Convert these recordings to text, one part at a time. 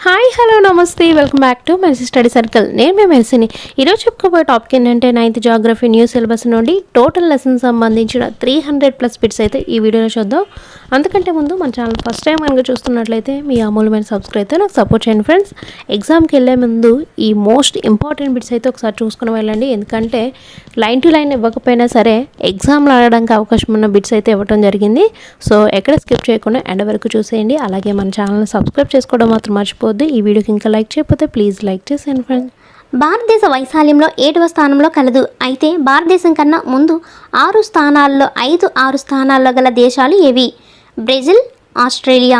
Hi hello నమస్తే welcome back to mercy study circle. నేను మీ మెర్సీని. ఈరోజు చెప్పుకోబోయే టాపిక్ ఏంటంటే 9th జాగ్రఫీ న్యూ సిలబస్ నుండి టోటల్ లెసన్ సంబంధించిన 300+ బిట్స్ అయితే ఈ వీడియోలో చూద్దాం. అందుకంటే ముందు మన ఛానల్ ఫస్ట్ టైం కనుక చూస్తున్నట్లయితే మీ అమూల్యమైన సబ్స్క్రైబ్ అయితే నాకు సపోర్ట్ చేయండి ఫ్రెండ్స్. ఎగ్జామ్కి వెళ్ళే ముందు ఈ మోస్ట్ ఇంపార్టెంట్ బిట్స్ అయితే ఒకసారి చూసుకుని వెళ్ళండి. ఎందుకంటే లైన్ టు లైన్ ఇవ్వకపోయినా సరే ఎగ్జామ్లో ఆడడానికి అవకాశం ఉన్న బిట్స్ అయితే ఇవ్వడం జరిగింది. సో ఎక్కడ స్కిప్ చేయకుండా ఎండ్ వరకు చూసేయండి. అలాగే మన ఛానల్ని సబ్స్క్రైబ్ చేసుకోవడం మాత్రం మర్చిపోద్దు. ఈ వీడియోకి ఇంకా లైక్ చేయకపోతే ప్లీజ్ లైక్ చేసేయండి ఫ్రెండ్స్. భారతదేశ వైశాల్యంలో 7వ స్థానంలో కలదు. అయితే భారతదేశం కన్నా ముందు 6 స్థానాల్లో గల దేశాలు ఏవి? Brazil, Australia.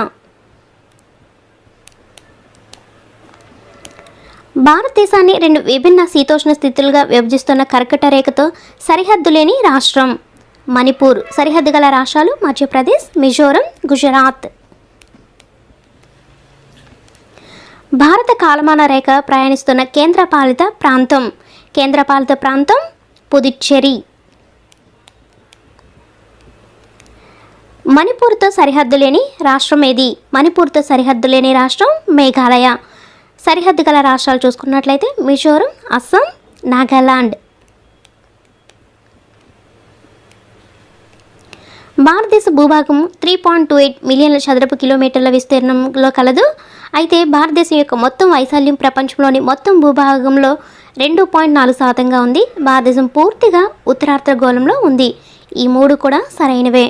భారతదేశాన్ని 2 విభిన్న శీతోష్ణ స్థితులుగా విభజిస్తున్న కర్కట రేఖతో సరిహద్దు లేని రాష్ట్రం మణిపూర్. సరిహద్దు గల రాష్ట్రాలు మధ్యప్రదేశ్, మిజోరం, గుజరాత్. భారత కాలమాన రేఖ ప్రయాణిస్తున్న కేంద్రపాలిత ప్రాంతం పుదుచ్చేరి. మణిపూర్తో సరిహద్దు లేని రాష్ట్రం ఏది? మణిపూర్తో సరిహద్దు లేని రాష్ట్రం మేఘాలయ. సరిహద్దు గల రాష్ట్రాలు చూసుకున్నట్లయితే మిజోరం, అస్సాం, నాగాలాండ్. భారతదేశ భూభాగం 3.28 మిలియన్ల చదరపు కిలోమీటర్ల విస్తీర్ణంలో కలదు. అయితే భారతదేశం యొక్క మొత్తం వైశాల్యం ప్రపంచంలోని మొత్తం భూభాగంలో 2.4% ఉంది. భారతదేశం పూర్తిగా ఉత్తరార్ధగోళంలో ఉంది. ఈ 3 కూడా సరైనవే.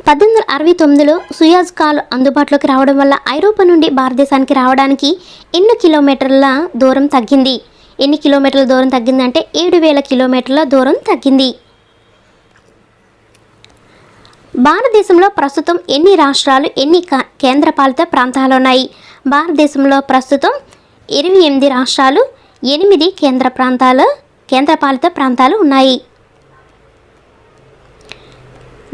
1869లో సుయాజ్ కాల్ అందుబాటులోకి రావడం వల్ల ఐరోపా నుండి భారతదేశానికి రావడానికి ఎన్ని కిలోమీటర్ల దూరం తగ్గింది? ఎన్ని కిలోమీటర్ల దూరం తగ్గిందంటే 7,000 కిలోమీటర్ల దూరం తగ్గింది. భారతదేశంలో ప్రస్తుతం ఎన్ని రాష్ట్రాలు, ఎన్ని కేంద్రపాలిత ప్రాంతాలు ఉన్నాయి? భారతదేశంలో ప్రస్తుతం 28 రాష్ట్రాలు, 8 కేంద్రపాలిత ప్రాంతాలు ఉన్నాయి.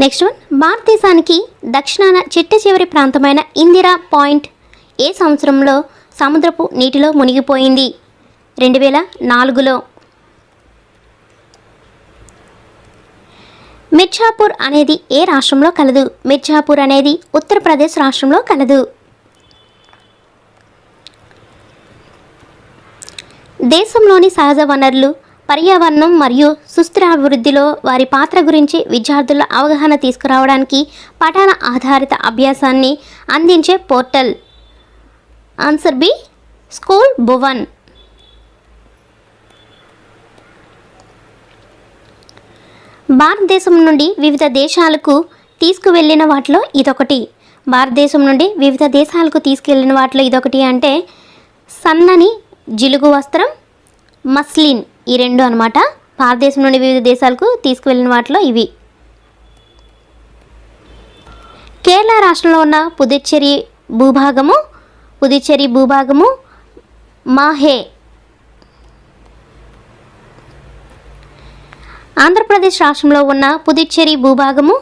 నెక్స్ట్ వన్, భారతదేశానికి దక్షిణాన చిట్ట చివరి ప్రాంతమైన ఇందిరా పాయింట్ ఏ సంవత్సరంలో సముద్రపు నీటిలో మునిగిపోయింది? 2004లో. మిర్జాపూర్ అనేది ఏ రాష్ట్రంలో కలదు? మిర్జాపూర్ అనేది ఉత్తరప్రదేశ్ రాష్ట్రంలో కలదు. దేశంలోని సహజ వనరులు, పర్యావరణం మరియు సుస్థిరాభివృద్ధిలో వారి పాత్ర గురించి విద్యార్థుల అవగాహన తీసుకురావడానికి పఠన ఆధారిత అభ్యాసాన్ని అందించే పోర్టల్. Answer B, school Bhuvan. భారతదేశం నుండి వివిధ దేశాలకు తీసుకువెళ్ళిన వాటిలో ఇదొకటి. భారతదేశం నుండి వివిధ దేశాలకు తీసుకెళ్లిన వాటిలో ఇదొకటి అంటే సన్నని జిలుగు వస్త్రం, మస్లిన్. ఈ 2 అనమాట భారతదేశం నుండి వివిధ దేశాలకు తీసుకువెళ్ళిన వాటిలో ఇవి. కేరళ రాష్ట్రంలో ఉన్న పుదుచ్చేరి భూభాగము మాహే. ఆంధ్రప్రదేశ్ రాష్ట్రంలో ఉన్న పుదుచ్చేరి భూభాగము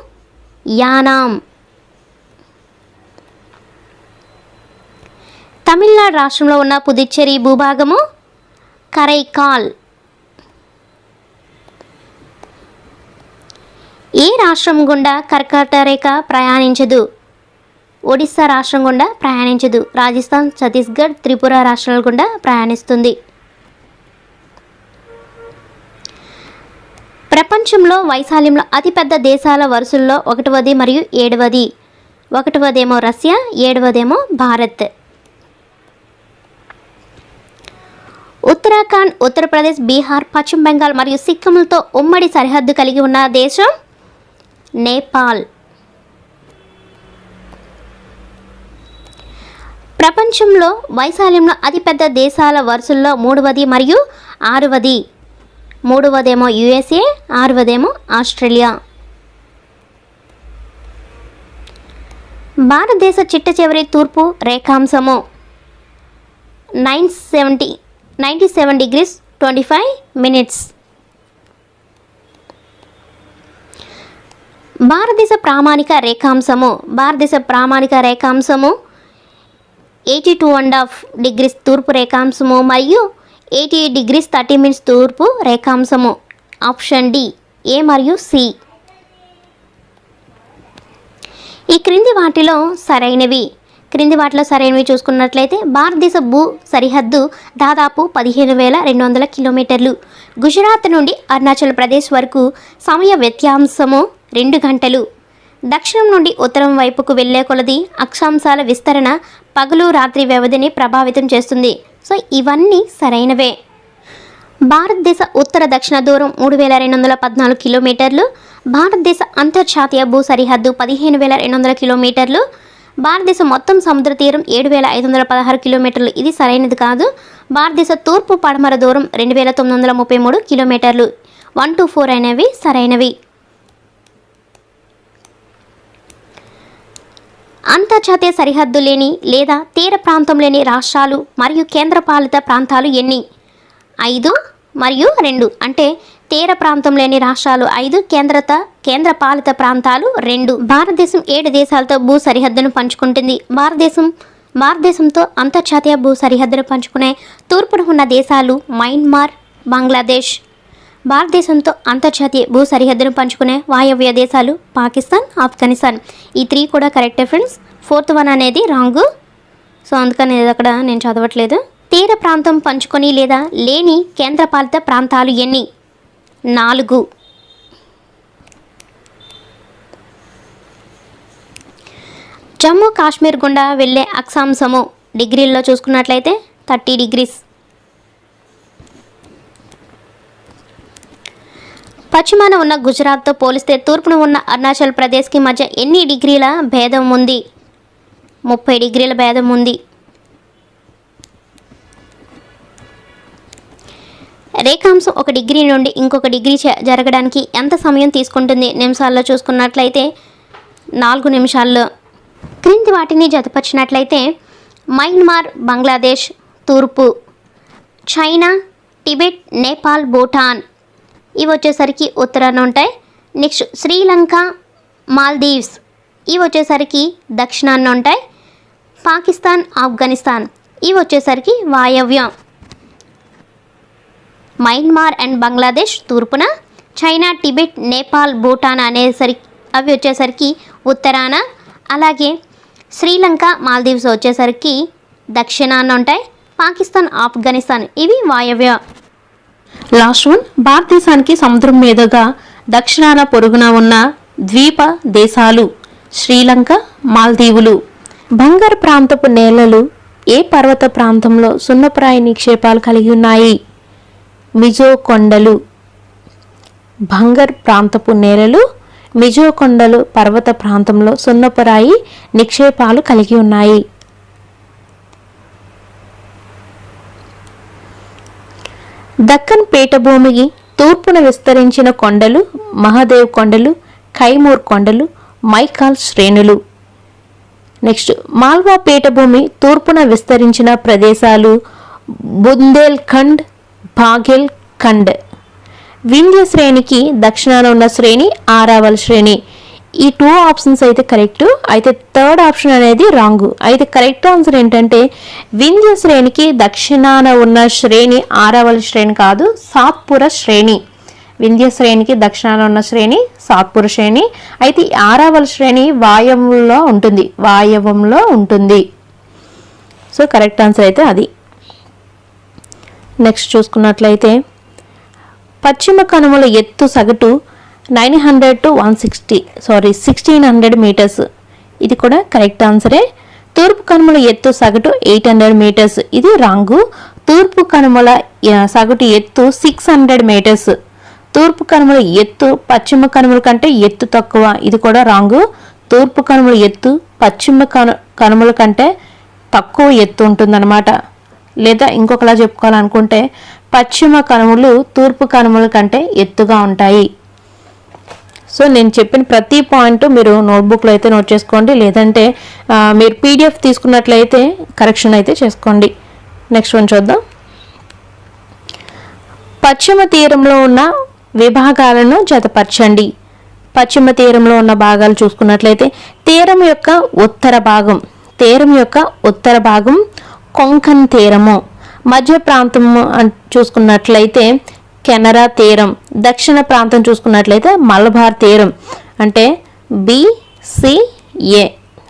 యానాం. తమిళనాడు రాష్ట్రంలో ఉన్న పుదుచ్చేరి భూభాగము కరైకాల్. ఏ రాష్ట్రం గుండా కర్కట రేఖ ప్రయాణించదు? ఒడిశా రాష్ట్రం గుండా ప్రయాణించదు. రాజస్థాన్, ఛత్తీస్గఢ్, త్రిపుర రాష్ట్రాల గుండా ప్రయాణిస్తుంది. ప్రపంచంలో వైశాల్యంలో అతిపెద్ద దేశాల వరుసల్లో 1వది మరియు 7వది. 1వదేమో రష్యా, 7వదేమో భారత్. ఉత్తరాఖండ్, ఉత్తరప్రదేశ్, బీహార్, పశ్చిమ బెంగాల్ మరియు సిక్కింలతో ఉమ్మడి సరిహద్దు కలిగి ఉన్న దేశం నేపాల్. ప్రపంచంలో వైశాల్యంలో అతిపెద్ద దేశాల వరుసల్లో 3వది మరియు 6వది. 3వదేమో యుఎస్ఏ, 6వదేమో ఆస్ట్రేలియా. భారతదేశ చిట్ట చివరి తూర్పు రేఖాంశము 97 degrees 25 minutes. భారతదేశ ప్రామాణిక రేఖాంశము 82.5 degrees తూర్పు రేఖాంశము మరియు 88 degrees 30 minutes తూర్పు రేఖాంశము. ఆప్షన్ డి, ఏ మరియు సి. ఈ క్రింది వాటిలో సరైనవి: క్రింది వాటిలో సరైనవి చూసుకున్నట్లయితే భారతదేశ భూ సరిహద్దు దాదాపు 15,200 కిలోమీటర్లు. గుజరాత్ నుండి అరుణాచల్ ప్రదేశ్ వరకు సమయ వ్యత్యాసము 2 గంటలు. దక్షిణం నుండి ఉత్తరం వైపుకు వెళ్లే కొలది అక్షాంశాల విస్తరణ పగలు రాత్రి వ్యవధిని ప్రభావితం చేస్తుంది. సో ఇవన్నీ సరైనవే. భారతదేశ ఉత్తర దక్షిణ దూరం 3,214 కిలోమీటర్లు. భారతదేశ అంతర్జాతీయ భూ సరిహద్దు 15,200 కిలోమీటర్లు. భారతదేశ మొత్తం సముద్ర తీరం 7,516 కిలోమీటర్లు. ఇది సరైనది కాదు. భారతదేశ తూర్పు పడమర దూరం 2,933 కిలోమీటర్లు. 1 to 4 అనేవి సరైనవి. అంతర్జాతీయ సరిహద్దు లేని లేదా తీర ప్రాంతం లేని రాష్ట్రాలు మరియు కేంద్రపాలిత ప్రాంతాలు ఎన్ని? 5 మరియు 2. అంటే తీర ప్రాంతం లేని రాష్ట్రాలు 5, కేంద్రపాలిత ప్రాంతాలు 2. భారతదేశం 7 దేశాలతో భూ సరిహద్దును పంచుకుంటుంది. భారతదేశంతో అంతర్జాతీయ భూ సరిహద్దును పంచుకునే తూర్పున ఉన్న దేశాలు మయన్మార్, బంగ్లాదేశ్. భారతదేశంతో అంతర్జాతీయ భూ సరిహద్దును పంచుకునే వాయవ్య దేశాలు పాకిస్తాన్, ఆఫ్ఘనిస్తాన్. ఈ 3 కూడా కరెక్టే ఫ్రెండ్స్. 4th వన్ అనేది రాంగు. సో అందుకని అక్కడ నేను చదవట్లేదు. తీర ప్రాంతం పంచుకొని లేదా లేని కేంద్రపాలిత ప్రాంతాలు ఎన్ని? 4. జమ్మూ కాశ్మీర్ గుండా వెళ్ళే అక్షాంశము డిగ్రీల్లో చూసుకున్నట్లయితే 30 degrees. పశ్చిమాన ఉన్న గుజరాత్తో పోలిస్తే తూర్పున ఉన్న అరుణాచల్ ప్రదేశ్కి మధ్య ఎన్ని డిగ్రీల భేదం ఉంది? 30 డిగ్రీల భేదం ఉంది. రేఖాంశం 1 డిగ్రీ నుండి ఇంకొక డిగ్రీ జరగడానికి ఎంత సమయం తీసుకుంటుంది? నిమిషాల్లో చూసుకున్నట్లయితే 4 నిమిషాల్లో. క్రింది వాటిని జతపరిచినట్లయితే మయన్మార్, బంగ్లాదేశ్ తూర్పు, చైనా, టిబెట్, నేపాల్, భూటాన్ ఇవి వచ్చేసరికి ఉత్తరాన ఉంటాయి. నెక్స్ట్ శ్రీలంక, మాల్దీవ్స్ ఇవి వచ్చేసరికి దక్షిణాన ఉంటాయి. పాకిస్తాన్, ఆఫ్ఘనిస్తాన్ ఇవి వచ్చేసరికి వాయవ్యం. మయన్మార్ అండ్ బంగ్లాదేశ్ తూర్పున, చైనా, టిబెట్, నేపాల్, భూటాన్ అనేసరికి అవి వచ్చేసరికి ఉత్తరాన. అలాగే శ్రీలంక, మాల్దీవ్స్ వచ్చేసరికి దక్షిణాన ఉంటాయి. పాకిస్తాన్, ఆఫ్ఘనిస్తాన్ ఇవి వాయవ్య. లాస్ట్ వన్, భారతదేశానికి సముద్రం మీదుగా దక్షిణాన పొరుగున ఉన్న ద్వీప దేశాలు శ్రీలంక, మాల్దీవులు. బంగారు ప్రాంతపు నేలలు ఏ పర్వత ప్రాంతంలో సున్నప్రాయ నిక్షేపాలు కలిగి ఉన్నాయి? మిజో కొండలు. బంగారు ప్రాంతపు నేలలు మిజో కొండలు పర్వత ప్రాంతంలో సున్నపురాయి నిక్షేపాలు కలిగి ఉన్నాయి. దక్కన్ పీఠభూమికి తూర్పున విస్తరించిన కొండలు మహాదేవ్ కొండలు, కైమూర్ కొండలు, మైకాల్ శ్రేణులు. నెక్స్ట్ మాల్వా పీఠభూమి తూర్పున విస్తరించిన ప్రదేశాలు బుందేల్ఖండ్, బాఘెల్ ఖండ్. వింధ్య శ్రేణికి దక్షిణాన ఉన్న శ్రేణి ఆరావల్ శ్రేణి. ఈ 2 ఆప్షన్స్ అయితే కరెక్ట్. అయితే 3rd ఆప్షన్ అనేది రాంగ్. అయితే కరెక్ట్ ఆన్సర్ ఏంటంటే వింధ్య శ్రేణికి దక్షిణాన ఉన్న శ్రేణి ఆరావల్ శ్రేణి కాదు, సాత్పుర శ్రేణి. వింధ్య శ్రేణికి దక్షిణాన ఉన్న శ్రేణి సాత్పుర శ్రేణి. అయితే ఆరావల్ శ్రేణి వాయవ్యంలో ఉంటుంది. సో కరెక్ట్ ఆన్సర్ అయితే అది. నెక్స్ట్ చూసుకున్నట్లయితే పశ్చిమ కనుమల ఎత్తు సగటు 900 to 1600 మీటర్స్. ఇది కూడా కరెక్ట్ ఆన్సరే. తూర్పు కనుమల ఎత్తు సగటు 800 మీటర్స్. ఇది రాంగు. తూర్పు కనుమల సగటు ఎత్తు 600 మీటర్స్. తూర్పు కనుమల ఎత్తు పశ్చిమ కనుమల కంటే ఎత్తు తక్కువ. ఇది కూడా రాంగు. తూర్పు కనుమల ఎత్తు పశ్చిమ కనుమల కంటే తక్కువ ఎత్తు ఉంటుందన్నమాట. లేదా ఇంకొకలా చెప్పుకోవాలనుకుంటే పశ్చిమ కనుమలు తూర్పు కనుమల కంటే ఎత్తుగా ఉంటాయి. సో నేను చెప్పిన ప్రతి పాయింట్ మీరు నోట్బుక్లో అయితే నోట్ చేసుకోండి, లేదంటే మీరు పీడిఎఫ్ తీసుకున్నట్లయితే కరెక్షన్ అయితే చేసుకోండి. నెక్స్ట్ వన్ చూద్దాం. పశ్చిమ తీరంలో ఉన్న విభాగాలను జతపరచండి. పశ్చిమ తీరంలో ఉన్న భాగాలు చూసుకున్నట్లయితే తీరం యొక్క ఉత్తర భాగం కొంకన్ తీరము. మధ్య ప్రాంతం చూసుకున్నట్లయితే కెనరా తీరం. దక్షిణ ప్రాంతం చూసుకున్నట్లయితే మలబార్ తీరం. అంటే BCA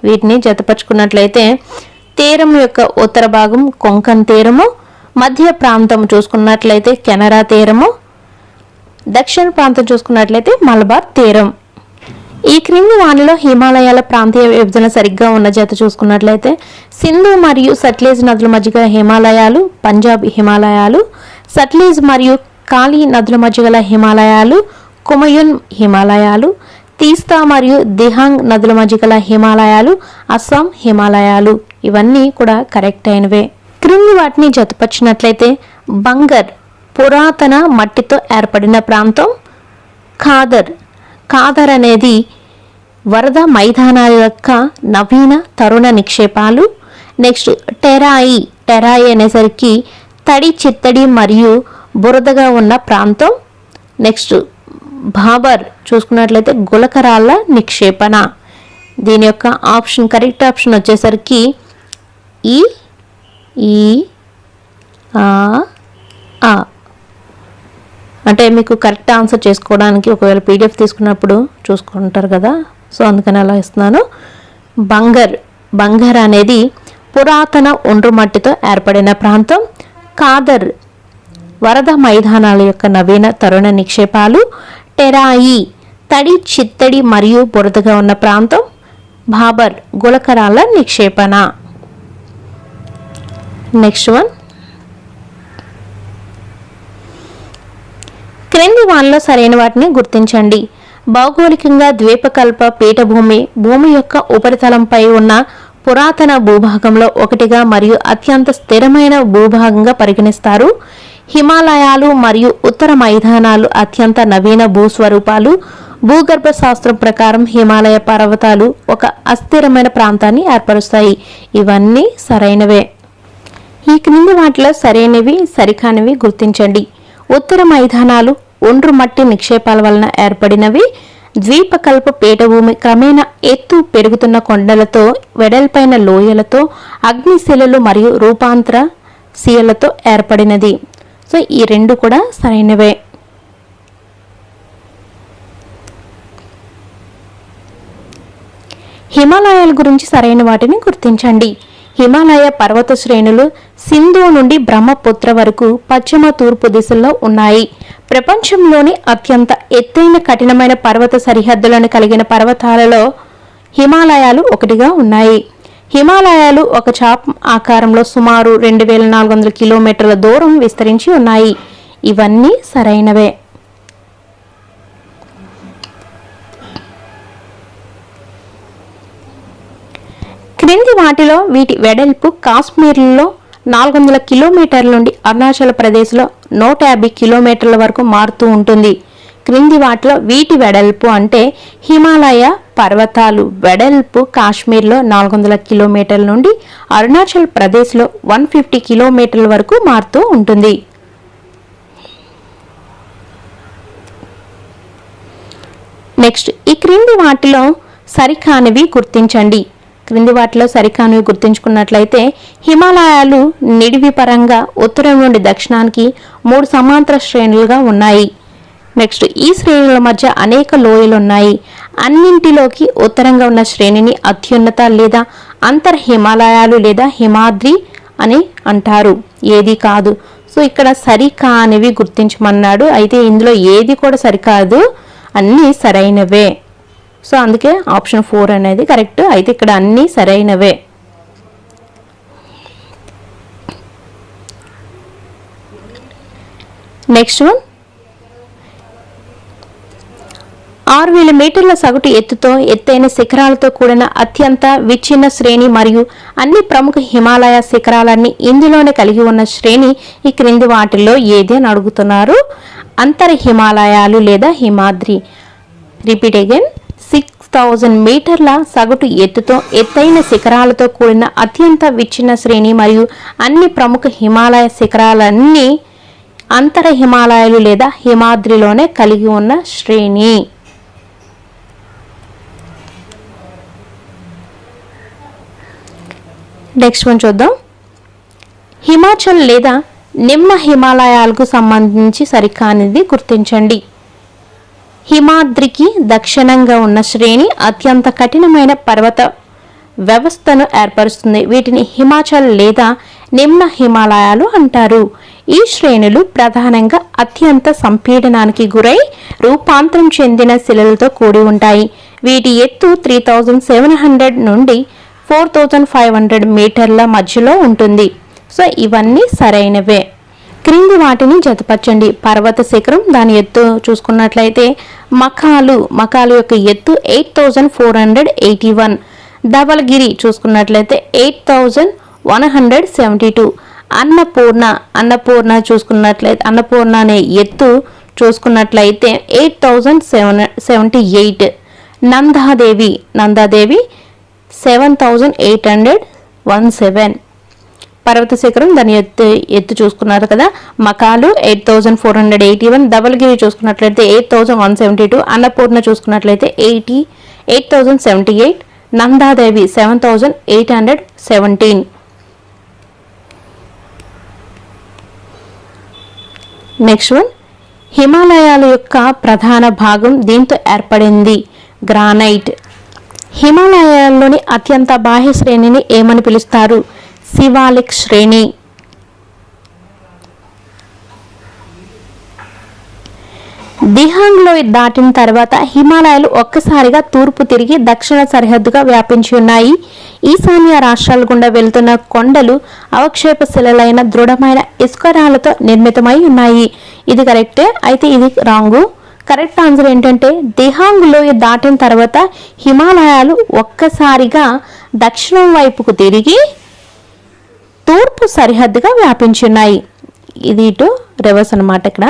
వీటిని జతపరుచుకున్నట్లయితే తీరం యొక్క ఉత్తర భాగం కొంకన్ తీరము, మధ్య ప్రాంతం చూసుకున్నట్లయితే కెనరా తీరము, దక్షిణ ప్రాంతం చూసుకున్నట్లయితే మలబార్ తీరం. ఈ క్రింది వానిలో హిమాలయాల ప్రాంతీయ విభజన సరిగ్గా ఉన్న జత చూసుకున్నట్లయితే సింధు మరియు సట్లెజ్ నదుల మధ్య గల హిమాలయాలు పంజాబ్ హిమాలయాలు, సట్లెజ్ మరియు కాళీ నదుల మధ్య గల హిమాలయాలు కుమయున్ హిమాలయాలు, తీస్తా మరియు దిహాంగ్ నదుల మధ్య గల హిమాలయాలు అస్సాం హిమాలయాలు. ఇవన్నీ కూడా కరెక్ట్ అయినవే. క్రింది వాటిని జతపరిచినట్లయితే బంగర్ పురాతన మట్టితో ఏర్పడిన ప్రాంతం, ఖాదర్ అనేది వరద మైదానాల యొక్క నవీన తరుణ నిక్షేపాలు. నెక్స్ట్ టెరాయి అనేసరికి తడి చిత్తడి మరియు బురదగా ఉన్న ప్రాంతం. నెక్స్ట్ భాబర్ చూసుకున్నట్లయితే గులకరాళ్ళ నిక్షేపణ. దీని యొక్క కరెక్ట్ ఆప్షన్ వచ్చేసరికి అంటే మీకు కరెక్ట్ ఆన్సర్ చేసుకోవడానికి ఒకవేళ పీడిఎఫ్ తీసుకున్నప్పుడు చూసుకుంటారు కదా, సో అందుకని అలా ఇస్తున్నాను. బంగర్ అనేది పురాతన ఒండ్రు మట్టితో ఏర్పడిన ప్రాంతం. ఖాదర్ వరద మైదానాల యొక్క నవీన తరుణ నిక్షేపాలు. టెరాయి తడి చిత్తడి మరియు బురదగా ఉన్న ప్రాంతం. భాబర్ గులకరాళ్ళ నిక్షేపణ. నెక్స్ట్ వన్, క్రింది వానిలో సరైన వాటిని గుర్తించండి. భౌగోళికంగా ద్వీపకల్ప పీఠభూమి భూమి యొక్క ఉపరితలంపై ఉన్న పురాతన భూభాగంలో ఒకటిగా మరియు అత్యంత స్థిరమైన భూభాగంగా పరిగణిస్తారు. హిమాలయాలు మరియు ఉత్తర మైదానాలు అత్యంత నవీన భూస్వరూపాలు. భూగర్భ శాస్త్రం ప్రకారం హిమాలయ పర్వతాలు ఒక అస్థిరమైన ప్రాంతాన్ని ఏర్పరుస్తాయి. ఇవన్నీ సరైనవే. ఈ క్రింది వాటిలో సరైనవి సరికానివి గుర్తించండి. ఉత్తర మైదానాలు ఒండ్రు మట్టి నిక్షేపాల వలన ఏర్పడినవి. ద్వీపకల్ప పీఠభూమి క్రమేణా ఎత్తు పెరుగుతున్న కొండలతో వెడల్పైన లోయలతో అగ్నిశిలలు మరియు రూపాంతర శిలలతో ఏర్పడినది. సో ఈ రెండు కూడా సరైనవే. హిమాలయాల గురించి సరైన వాటిని గుర్తించండి. హిమాలయ పర్వత శ్రేణులు సింధు నుండి బ్రహ్మపుత్ర వరకు పశ్చిమ తూర్పు దిశల్లో ఉన్నాయి. ప్రపంచంలోని అత్యంత ఎత్తైన కఠినమైన పర్వత సరిహద్దులను కలిగిన పర్వతాలలో హిమాలయాలు ఒకటిగా ఉన్నాయి. హిమాలయాలు ఒక చాప్ ఆకారంలో సుమారు 2400 కిలోమీటర్ల దూరం విస్తరించి ఉన్నాయి. ఇవన్నీ సరైనవే. క్రింది వాటిలో వీటి వెడల్పు కాశ్మీర్లో 400 కిలోమీటర్ల నుండి అరుణాచల్ ప్రదేశ్లో 150 కిలోమీటర్ల వరకు మారుతూ ఉంటుంది. క్రింది వాటిలో వీటి వెడల్పు అంటే హిమాలయ పర్వతాలు వెడల్పు కాశ్మీర్లో 400 కిలోమీటర్ల నుండి అరుణాచల్ ప్రదేశ్లో 150 కిలోమీటర్ల వరకు మారుతూ ఉంటుంది. నెక్స్ట్, ఈ క్రింది వాటిలో సరికానివి గుర్తించండి. క్రింది వాటిలో సరికానివి గుర్తించుకున్నట్లయితే హిమాలయాలు నిడివి పరంగా ఉత్తరం నుండి దక్షిణానికి 3 సమాంతర శ్రేణులుగా ఉన్నాయి. నెక్స్ట్, ఈ శ్రేణుల మధ్య అనేక లోయలు ఉన్నాయి. అన్నింటిలోకి ఉత్తరంగా ఉన్న శ్రేణిని అత్యున్నత లేదా అంతర్ హిమాలయాలు లేదా హిమాద్రి అని అంటారు. ఏది కాదు. సో ఇక్కడ సరికానివి గుర్తించమన్నాడు. అయితే ఇందులో ఏది కూడా సరికాదు, అన్నీ సరైనవే. సో అందుకే ఆప్షన్ 4 అనేది కరెక్ట్. అయితే ఇక్కడ అన్నీ సరైనవే. నెక్స్ట్ వన్, 6000 మీటర్ల సగటు ఎత్తుతో ఎత్తైన శిఖరాలతో కూడిన అత్యంత విచ్ఛిన్న శ్రేణి మరియు అన్ని ప్రముఖ హిమాలయ శిఖరాలన్నీ ఇందులోనే కలిగి ఉన్న శ్రేణి ఈ క్రింది వాటిల్లో ఏది అని అడుగుతున్నారు. అంతర్ హిమాలయాలు లేదా హిమాద్రి. Repeat again. 6000 మీటర్ల సగటు ఎత్తుతో ఎత్తైన శిఖరాలతో కూడిన అత్యంత విచ్ఛిన్న శ్రేణి మరియు అన్ని ప్రముఖ హిమాలయ శిఖరాలన్నీ అంతర హిమాలయాలు లేదా హిమాద్రిలోనే కలిగి ఉన్న శ్రేణి. నెక్స్ట్ వన్ చూద్దాం. హిమాచల్ లేదా నిమ్న హిమాలయాలకు సంబంధించి సరికానిది గుర్తించండి. హిమాద్రికి దక్షిణంగా ఉన్న శ్రేణి అత్యంత కఠినమైన పర్వత వ్యవస్థను ఏర్పరుస్తుంది. వీటిని హిమాచల్ లేదా నిమ్న హిమాలయాలు అంటారు. ఈ శ్రేణులు ప్రధానంగా అత్యంత సంపీడనానికి గురై రూపాంతరం చెందిన శిలలతో కూడి ఉంటాయి. వీటి ఎత్తు 3700 నుండి 4500 మీటర్ల మధ్యలో ఉంటుంది. సో ఇవన్నీ సరైనవే. క్రింది వాటిని జతపరచండి. పర్వత శిఖరం, దాని ఎత్తు చూసుకున్నట్లయితే మకాలు యొక్క ఎత్తు 8481. ధవలగిరి చూసుకున్నట్లయితే 8172. అన్నపూర్ణ చూసుకున్నట్లయితే అన్నపూర్ణ అనే ఎత్తు చూసుకున్నట్లయితే 8078. నందాదేవి 7817. పర్వత శిఖరం, దాని ఎత్తు చూసుకున్నారు కదా. మకాలు 8481. ధవలగిరి చూసుకున్నట్లయితే 8172. అన్నపూర్ణ చూసుకున్నట్లయితే 8078. నందాదేవి 7817. నెక్స్ట్ వన్, హిమాలయాల యొక్క ప్రధాన భాగం దీంతో ఏర్పడింది. గ్రానైట్. హిమాలయాల్లోని అత్యంత బాహ్య శ్రేణిని ఏమని పిలుస్తారు? శివాలిక్ శ్రేణి. దిహాంగ్ లోయ దాటిన తర్వాత హిమాలయాలు ఒక్కసారిగా తూర్పు తిరిగి దక్షిణ సరిహద్దుగా వ్యాపించి ఉన్నాయి. ఈశాన్య రాష్ట్రాల గుండా వెళ్తున్న కొండలు అవక్షేప శిలలైన దృఢమైన ఇసుకరాలతో నిర్మితమై ఉన్నాయి. ఇది కరెక్టే, అయితే ఇది రాంగు. కరెక్ట్ ఆన్సర్ ఏంటంటే దిహాంగ్ లోయ దాటిన తర్వాత హిమాలయాలు ఒక్కసారిగా దక్షిణం వైపుకు తిరిగి తూర్పు సరిహద్దుగా వ్యాపించున్నాయి. ఇది ఇటు రివర్స్ అన్నమాట. ఇక్కడ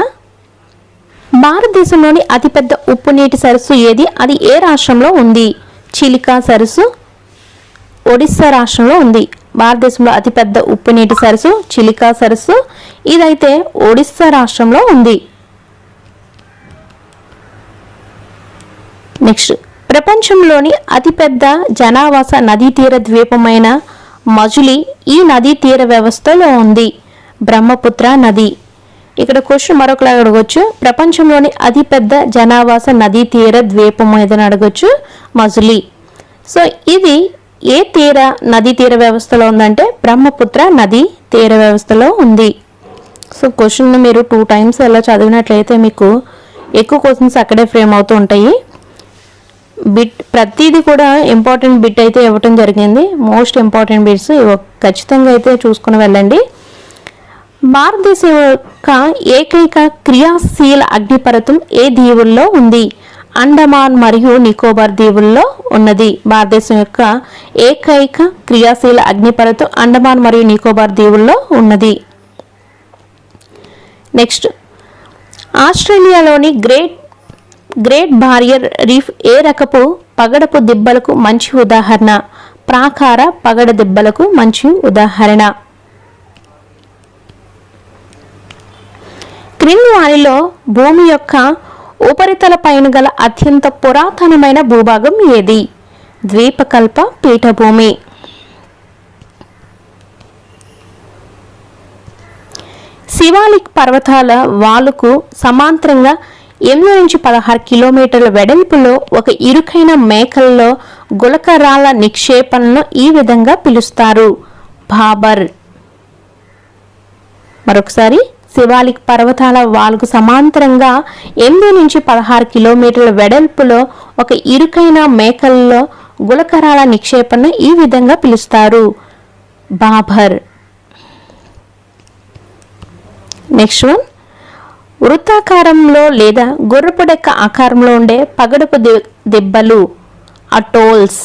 భారతదేశంలోని అతిపెద్ద ఉప్పు నీటి సరస్సు ఏది? అది ఏ రాష్ట్రంలో ఉంది? చిలికా సరస్సు ఒడిస్సా రాష్ట్రంలో ఉంది. భారతదేశంలో అతిపెద్ద ఉప్పు నీటి సరస్సు చిలికా సరస్సు. ఇదైతే ఒడిస్సా రాష్ట్రంలో ఉంది. నెక్స్ట్, ప్రపంచంలోని అతిపెద్ద జనావాస నదీ తీర ద్వీపమైన మజులి ఈ నదీ తీర వ్యవస్థలో ఉంది. బ్రహ్మపుత్ర నది. ఇక్కడ క్వశ్చన్ మరొకలాగా అడగొచ్చు. ప్రపంచంలోని అతిపెద్ద జనావాస నదీ తీర ద్వీపం ఏదని అడగొచ్చు. మజులి. సో ఇది ఏ నదీ తీర వ్యవస్థలో ఉందంటే బ్రహ్మపుత్ర నదీ తీర వ్యవస్థలో ఉంది. సో క్వశ్చన్ మీరు 2 times అలా చదివినట్లయితే మీకు ఎక్కువ క్వశ్చన్స్ అక్కడే ఫ్రేమ్ అవుతూ ఉంటాయి. ప్రతిదీ కూడా ఇంపార్టెంట్ బిట్ అయితే ఇవ్వటం జరిగింది. మోస్ట్ ఇంపార్టెంట్ బిట్స్ ఖచ్చితంగా అయితే చూసుకుని వెళ్ళండి. భారతదేశం యొక్క ఏకైక క్రియాశీల అగ్నిపర్వతం ఏ దీవుల్లో ఉంది? అండమాన్ మరియు నికోబార్ దీవుల్లో ఉన్నది. భారతదేశం యొక్క ఏకైక క్రియాశీల అగ్నిపర్వతం అండమాన్ మరియు నికోబార్ దీవుల్లో ఉన్నది. నెక్స్ట్, ఆస్ట్రేలియాలోని గ్రేట్ బారియర్ రీఫ్ ఏ రకపు పగడపు దిబ్బలకు మంచి ఉదాహరణ? ప్రాకార పగడ దిబ్బలకు మంచి ఉదాహరణ. క్రింది వారిలో భూమి యొక్క ఉపరితల పైన గల అత్యంత పురాతనమైన భూభాగం ఏది? ద్వీపకల్ప పీఠభూమి. శివాలిక్ పర్వతాల వాలుకు సమాంతరంగా 8 నుంచి 16 కిలోమీటర్ల వెడల్పులో ఒక ఇరుకైన మేకల్లో గులకరాల నిక్షేపణను ఈ విధంగా పిలుస్తారు. బాబర్. మరొకసారి, శివాలిక్ పర్వతాల వాలుకు సమాంతరంగా 8 నుంచి 16 కిలోమీటర్ల వెడల్పులో ఒక ఇరుకైన మేకల్లో గులకరాల నిక్షేపణను ఈ విధంగా పిలుస్తారు. బాబర్. నెక్స్ట్ వన్, వృత్తాకారంలో లేదా గుర్రపు డెక్క ఆకారంలో ఉండే పగడపు దిబ్బలు అటోల్స్.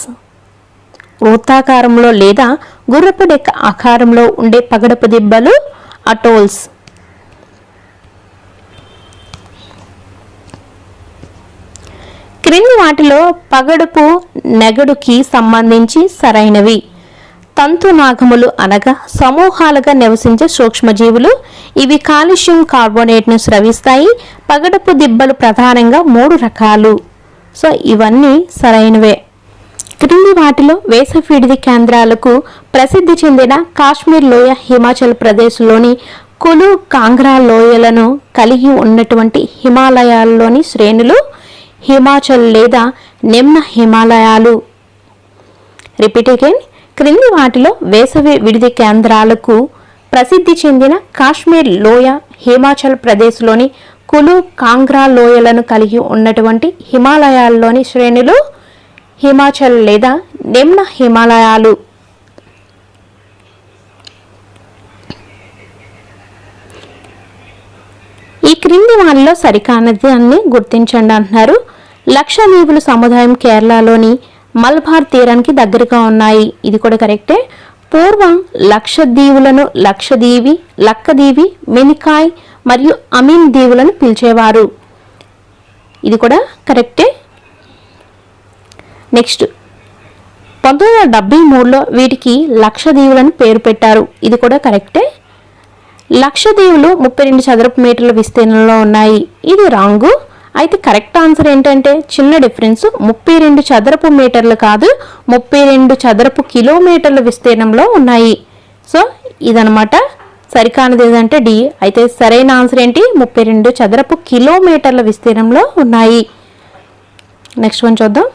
వృత్తాకారంలో లేదా గుర్రపు డెక్క ఆకారంలో ఉండే పగడపు దిబ్బలు అటోల్స్. క్రింది వాటిలో పగడపు నెగడుకి సంబంధించి సరైనవి. తంతు నాగములు అనగా సమూహాలుగా నివసించే సూక్ష్మజీవులు. ఇవి కాల్షియం కార్బోనేట్ను స్రవిస్తాయి. పగడపు దిబ్బలు ప్రధానంగా 3 రకాలు. సో ఇవన్నీ సరైనవే. క్రింది వాటిలో వేసవిడిది కేంద్రాలకు ప్రసిద్ధి చెందిన కాశ్మీర్ లోయ, హిమాచల్ ప్రదేశ్లోని కులు, కాంగ్రా లోయలను కలిగి ఉన్నటువంటి హిమాలయాల్లోని శ్రేణులు హిమాచల్ లేదా నిమ్న హిమాలయాలు. Repeat again. క్రింది వాటిలో వేసవి విడిది కేంద్రాలకు ప్రసిద్ధి చెందిన కాశ్మీర్ లోయ, హిమాచల్ ప్రదేశ్లోని కులు, కాంగ్రా లోయలను కలిగి ఉన్నటువంటి హిమాలయాల్లోని శ్రేణులు హిమాచల్ లేదా నిమ్న హిమాలయాలు. ఈ క్రింది వారిలో సరికానిదాన్ని గుర్తించండి అంటున్నారు. లక్షద్వీపులు సముదాయం కేరళలోని మల్బార్ తీరానికి దగ్గరగా ఉన్నాయి. ఇది కూడా కరెక్టే. పూర్వం లక్షద్వీపులను లక్షదీవి, లక్కదీవి, మినికాయ్ మరియు అమీన్ దీవులను పిలిచేవారు. ఇది కూడా కరెక్టే. నెక్స్ట్ 1973లో వీటికి లక్షద్వీపులను పేరు పెట్టారు. ఇది కూడా కరెక్టే. లక్షద్వీపులు 32 చదరపు మీటర్ల విస్తీర్ణంలో ఉన్నాయి. ఇది రాంగు. అయితే కరెక్ట్ ఆన్సర్ ఏంటంటే చిన్న డిఫరెన్స్, 32 చదరపు మీటర్లు కాదు, 32 చదరపు కిలోమీటర్ల విస్తీర్ణంలో ఉన్నాయి. సో ఇదనమాట సరికానిది ఏదంటే డి. అయితే సరైన ఆన్సర్ ఏంటి? 32 చదరపు కిలోమీటర్ల విస్తీర్ణంలో ఉన్నాయి. నెక్స్ట్ వన్ చూద్దాం.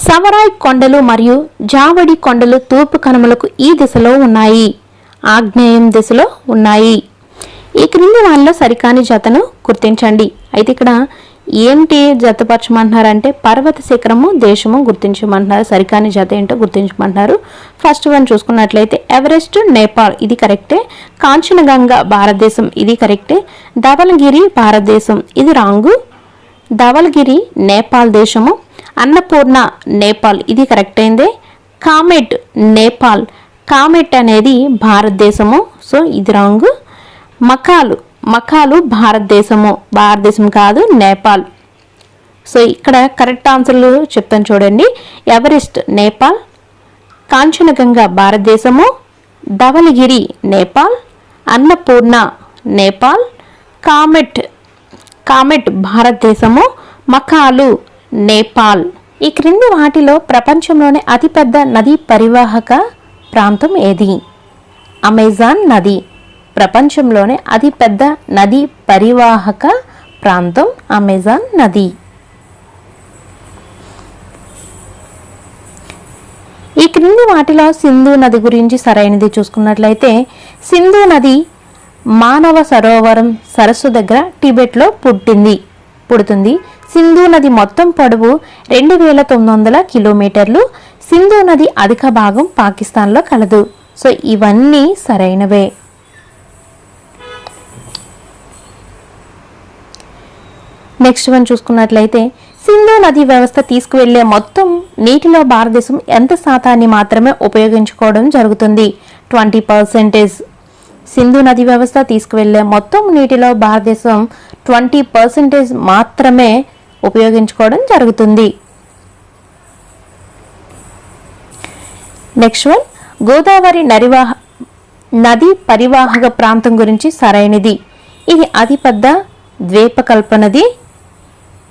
సవరాయ్ కొండలు మరియు జావడి కొండలు తూర్పు కనుమలకు ఈ దిశలో ఉన్నాయి, ఆగ్నేయం దిశలో ఉన్నాయి. ఈ క్రింది వాళ్ళలో సరికాని జతను గుర్తించండి. అయితే ఇక్కడ ఏంటి జతపరచమంటున్నారంటే పర్వత శిఖరము, దేశము గుర్తించమంటున్నారు. సరికాని జత ఏంటో గుర్తించమంటున్నారు. ఫస్ట్ వన్ చూసుకున్నట్లయితే ఎవరెస్ట్ నేపాల్, ఇది కరెక్టే. కాంచనగంగా భారతదేశం, ఇది కరెక్టే. ధవల్గిరి భారతదేశం, ఇది రాంగు. ధవల్గిరి నేపాల్ దేశము. అన్నపూర్ణ నేపాల్, ఇది కరెక్ట్ అయిందే. కామెట్ నేపాల్, కామెట్ అనేది భారతదేశము, సో ఇది రాంగు. మకాలు భారతదేశము, భారతదేశం కాదు నేపాల్. సో ఇక్కడ కరెక్ట్ ఆన్సర్లు చెప్తాను చూడండి. ఎవరెస్ట్ నేపాల్, కాంచనగంగా భారతదేశము, ధవల్గిరి నేపాల్, అన్నపూర్ణ నేపాల్, కామెట్ భారతదేశము, మకాలు నేపాల్. ఈ క్రింది వాటిలో ప్రపంచంలోనే అతిపెద్ద నదీ పరివాహక ప్రాంతం ఏది? అమెజాన్ నది. ప్రపంచంలోనే అతిపెద్ద నదీ పరివాహక ప్రాంతం అమెజాన్ నది. ఈ క్రింది వాటిలో సింధు నది గురించి సరైనది చూసుకున్నట్లయితే సింధు నది మానవ సరోవరం సరస్సు దగ్గర టిబెట్లో పుడుతుంది. సింధు నది మొత్తం పొడవు 2900 కిలోమీటర్లు. సింధు నది అధిక భాగం పాకిస్తాన్లో కలదు. సో ఇవన్నీ సరైనవే. నెక్స్ట్ వన్ చూసుకున్నట్లయితే సింధు నది వ్యవస్థ తీసుకువెళ్లే మొత్తం నీటిలో భారతదేశం ఎంత శాతాన్ని మాత్రమే ఉపయోగించుకోవడం జరుగుతుంది? 20%. సింధు నది వ్యవస్థ తీసుకువెళ్లే మొత్తం నీటిలో భారతదేశం 20% మాత్రమే ఉపయోగించుకోవడం జరుగుతుంది. నెక్స్ట్ వన్ గోదావరి నది పరివాహక ప్రాంతం గురించి సరైనది. ఇది అతిపెద్ద ద్వీపకల్ప నది.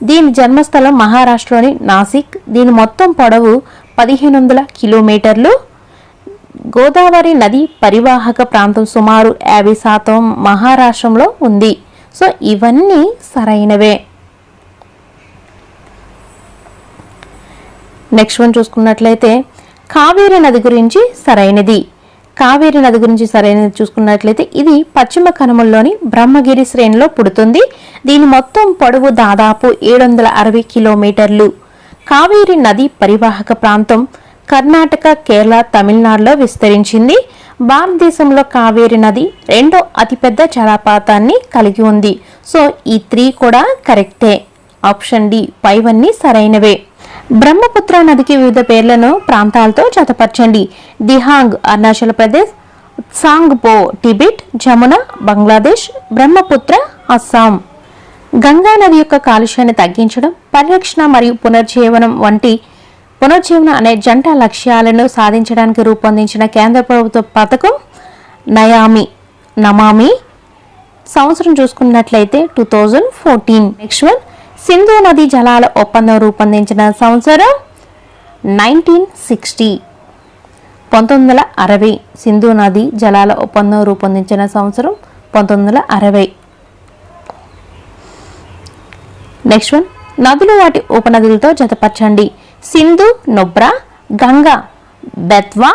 దీని జన్మస్థలం మహారాష్ట్రలోని నాసిక్. దీని మొత్తం పొడవు 1500 కిలోమీటర్లు. గోదావరి నది పరివాహక ప్రాంతం సుమారు 50% మహారాష్ట్రంలో ఉంది. సో ఇవన్నీ సరైనవే. నెక్స్ట్ వన్ చూసుకున్నట్లయితే కావేరీ నది గురించి సరైనది. కావేరీ నది గురించి సరైనది చూసుకున్నట్లయితే ఇది పశ్చిమ కనుమల్లోని బ్రహ్మగిరి శ్రేణిలో పుడుతుంది. దీని మొత్తం పొడవు దాదాపు 760 కిలోమీటర్లు. కావేరీ నది పరివాహక ప్రాంతం కర్ణాటక, కేరళ, తమిళనాడులో విస్తరించింది. భారతదేశంలో కావేరీ నది రెండో అతిపెద్ద జలపాతాన్ని కలిగి ఉంది. సో ఈ 3 కూడా కరెక్టే. ఆప్షన్ డి పైవన్నీ సరైనవే. బ్రహ్మపుత్ర నదికి వివిధ పేర్లను ప్రాంతాలతో జతపరచండి. దిహాంగ్ అరుణాచల్ ప్రదేశ్, సాంగ్పో టిబెట్, జమున బంగ్లాదేశ్, బ్రహ్మపుత్ర అస్సాం. గంగా నది యొక్క కాలుష్యాన్ని తగ్గించడం, పరిరక్షణ మరియు పునర్జీవన అనే జంట లక్ష్యాలను సాధించడానికి రూపొందించిన కేంద్ర ప్రభుత్వ పథకం నమామి. సంవత్సరం చూసుకున్నట్లయితే 2014. నెక్స్ట్ వన్ సింధు నది జలాల ఒప్పందం రూపొందించిన సంవత్సరం 1960. 1960. సింధు నది జలాల ఒప్పందం రూపొందించిన సంవత్సరం 1960. నెక్స్ట్ వన్ నదులు వాటి ఉపనదులతో జతపరచండి. సింధు నుబ్రా, గంగా బెత్వా,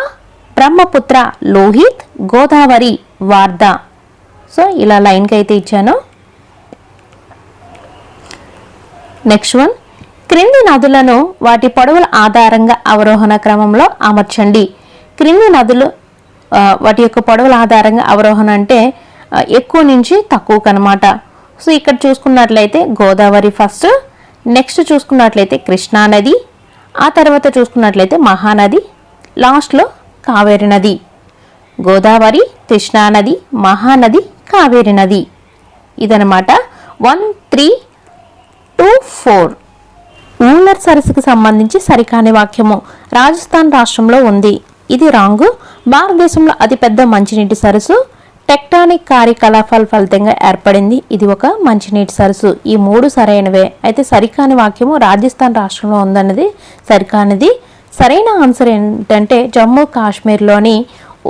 బ్రహ్మపుత్ర లోహిత్, గోదావరి వార్ధా. సో ఇలా లైన్కి అయితే ఇచ్చాను. నెక్స్ట్ వన్, క్రింది నదులను వాటి పొడవుల ఆధారంగా అవరోహణ క్రమంలో అమర్చండి. క్రింది నదులు వాటి యొక్క పొడవుల ఆధారంగా అవరోహణ అంటే ఎక్కువ నుంచి తక్కువకు అనమాట. సో ఇక్కడ చూసుకున్నట్లయితే గోదావరి ఫస్ట్, నెక్స్ట్ చూసుకున్నట్లయితే కృష్ణా నది, ఆ తర్వాత చూసుకున్నట్లయితే మహానది, లాస్ట్లో కావేరి నది. గోదావరి, కృష్ణా నది, మహానది, కావేరి నది. ఇదనమాట 1, 3, 2, 4. ఊలర్ సరస్సుకు సంబంధించి సరికాని వాక్యము రాజస్థాన్ రాష్ట్రంలో ఉంది. ఇది రాంగు. భారతదేశంలో అతిపెద్ద మంచినీటి సరస్సు టెక్టానిక్ కార్యకలాపాల ఫలితంగా ఏర్పడింది. ఇది ఒక మంచినీటి సరస్సు. ఈ 3 సరైనవే. అయితే సరికాని వాక్యము రాజస్థాన్ రాష్ట్రంలో ఉందన్నది సరికానిది. సరైన ఆన్సర్ ఏంటంటే జమ్మూ కాశ్మీర్లోని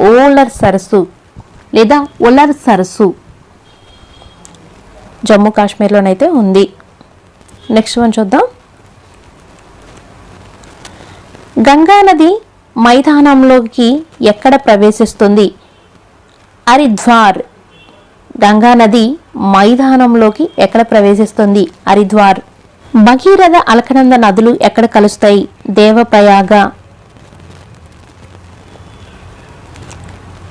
ఊలర్ సరస్సు లేదా ఉలర్ సరస్సు జమ్మూ కాశ్మీర్లోనైతే ఉంది. నెక్స్ట్ వన్ చూద్దాం. గంగా నది మైదానంలోకి ఎక్కడ ప్రవేశిస్తుంది? హరిద్వార్. గంగా నది మైదానంలోకి ఎక్కడ ప్రవేశిస్తుంది? హరిద్వార్. భగీరథ, అలకనంద నదులు ఎక్కడ కలుస్తాయి? దేవప్రయాగ.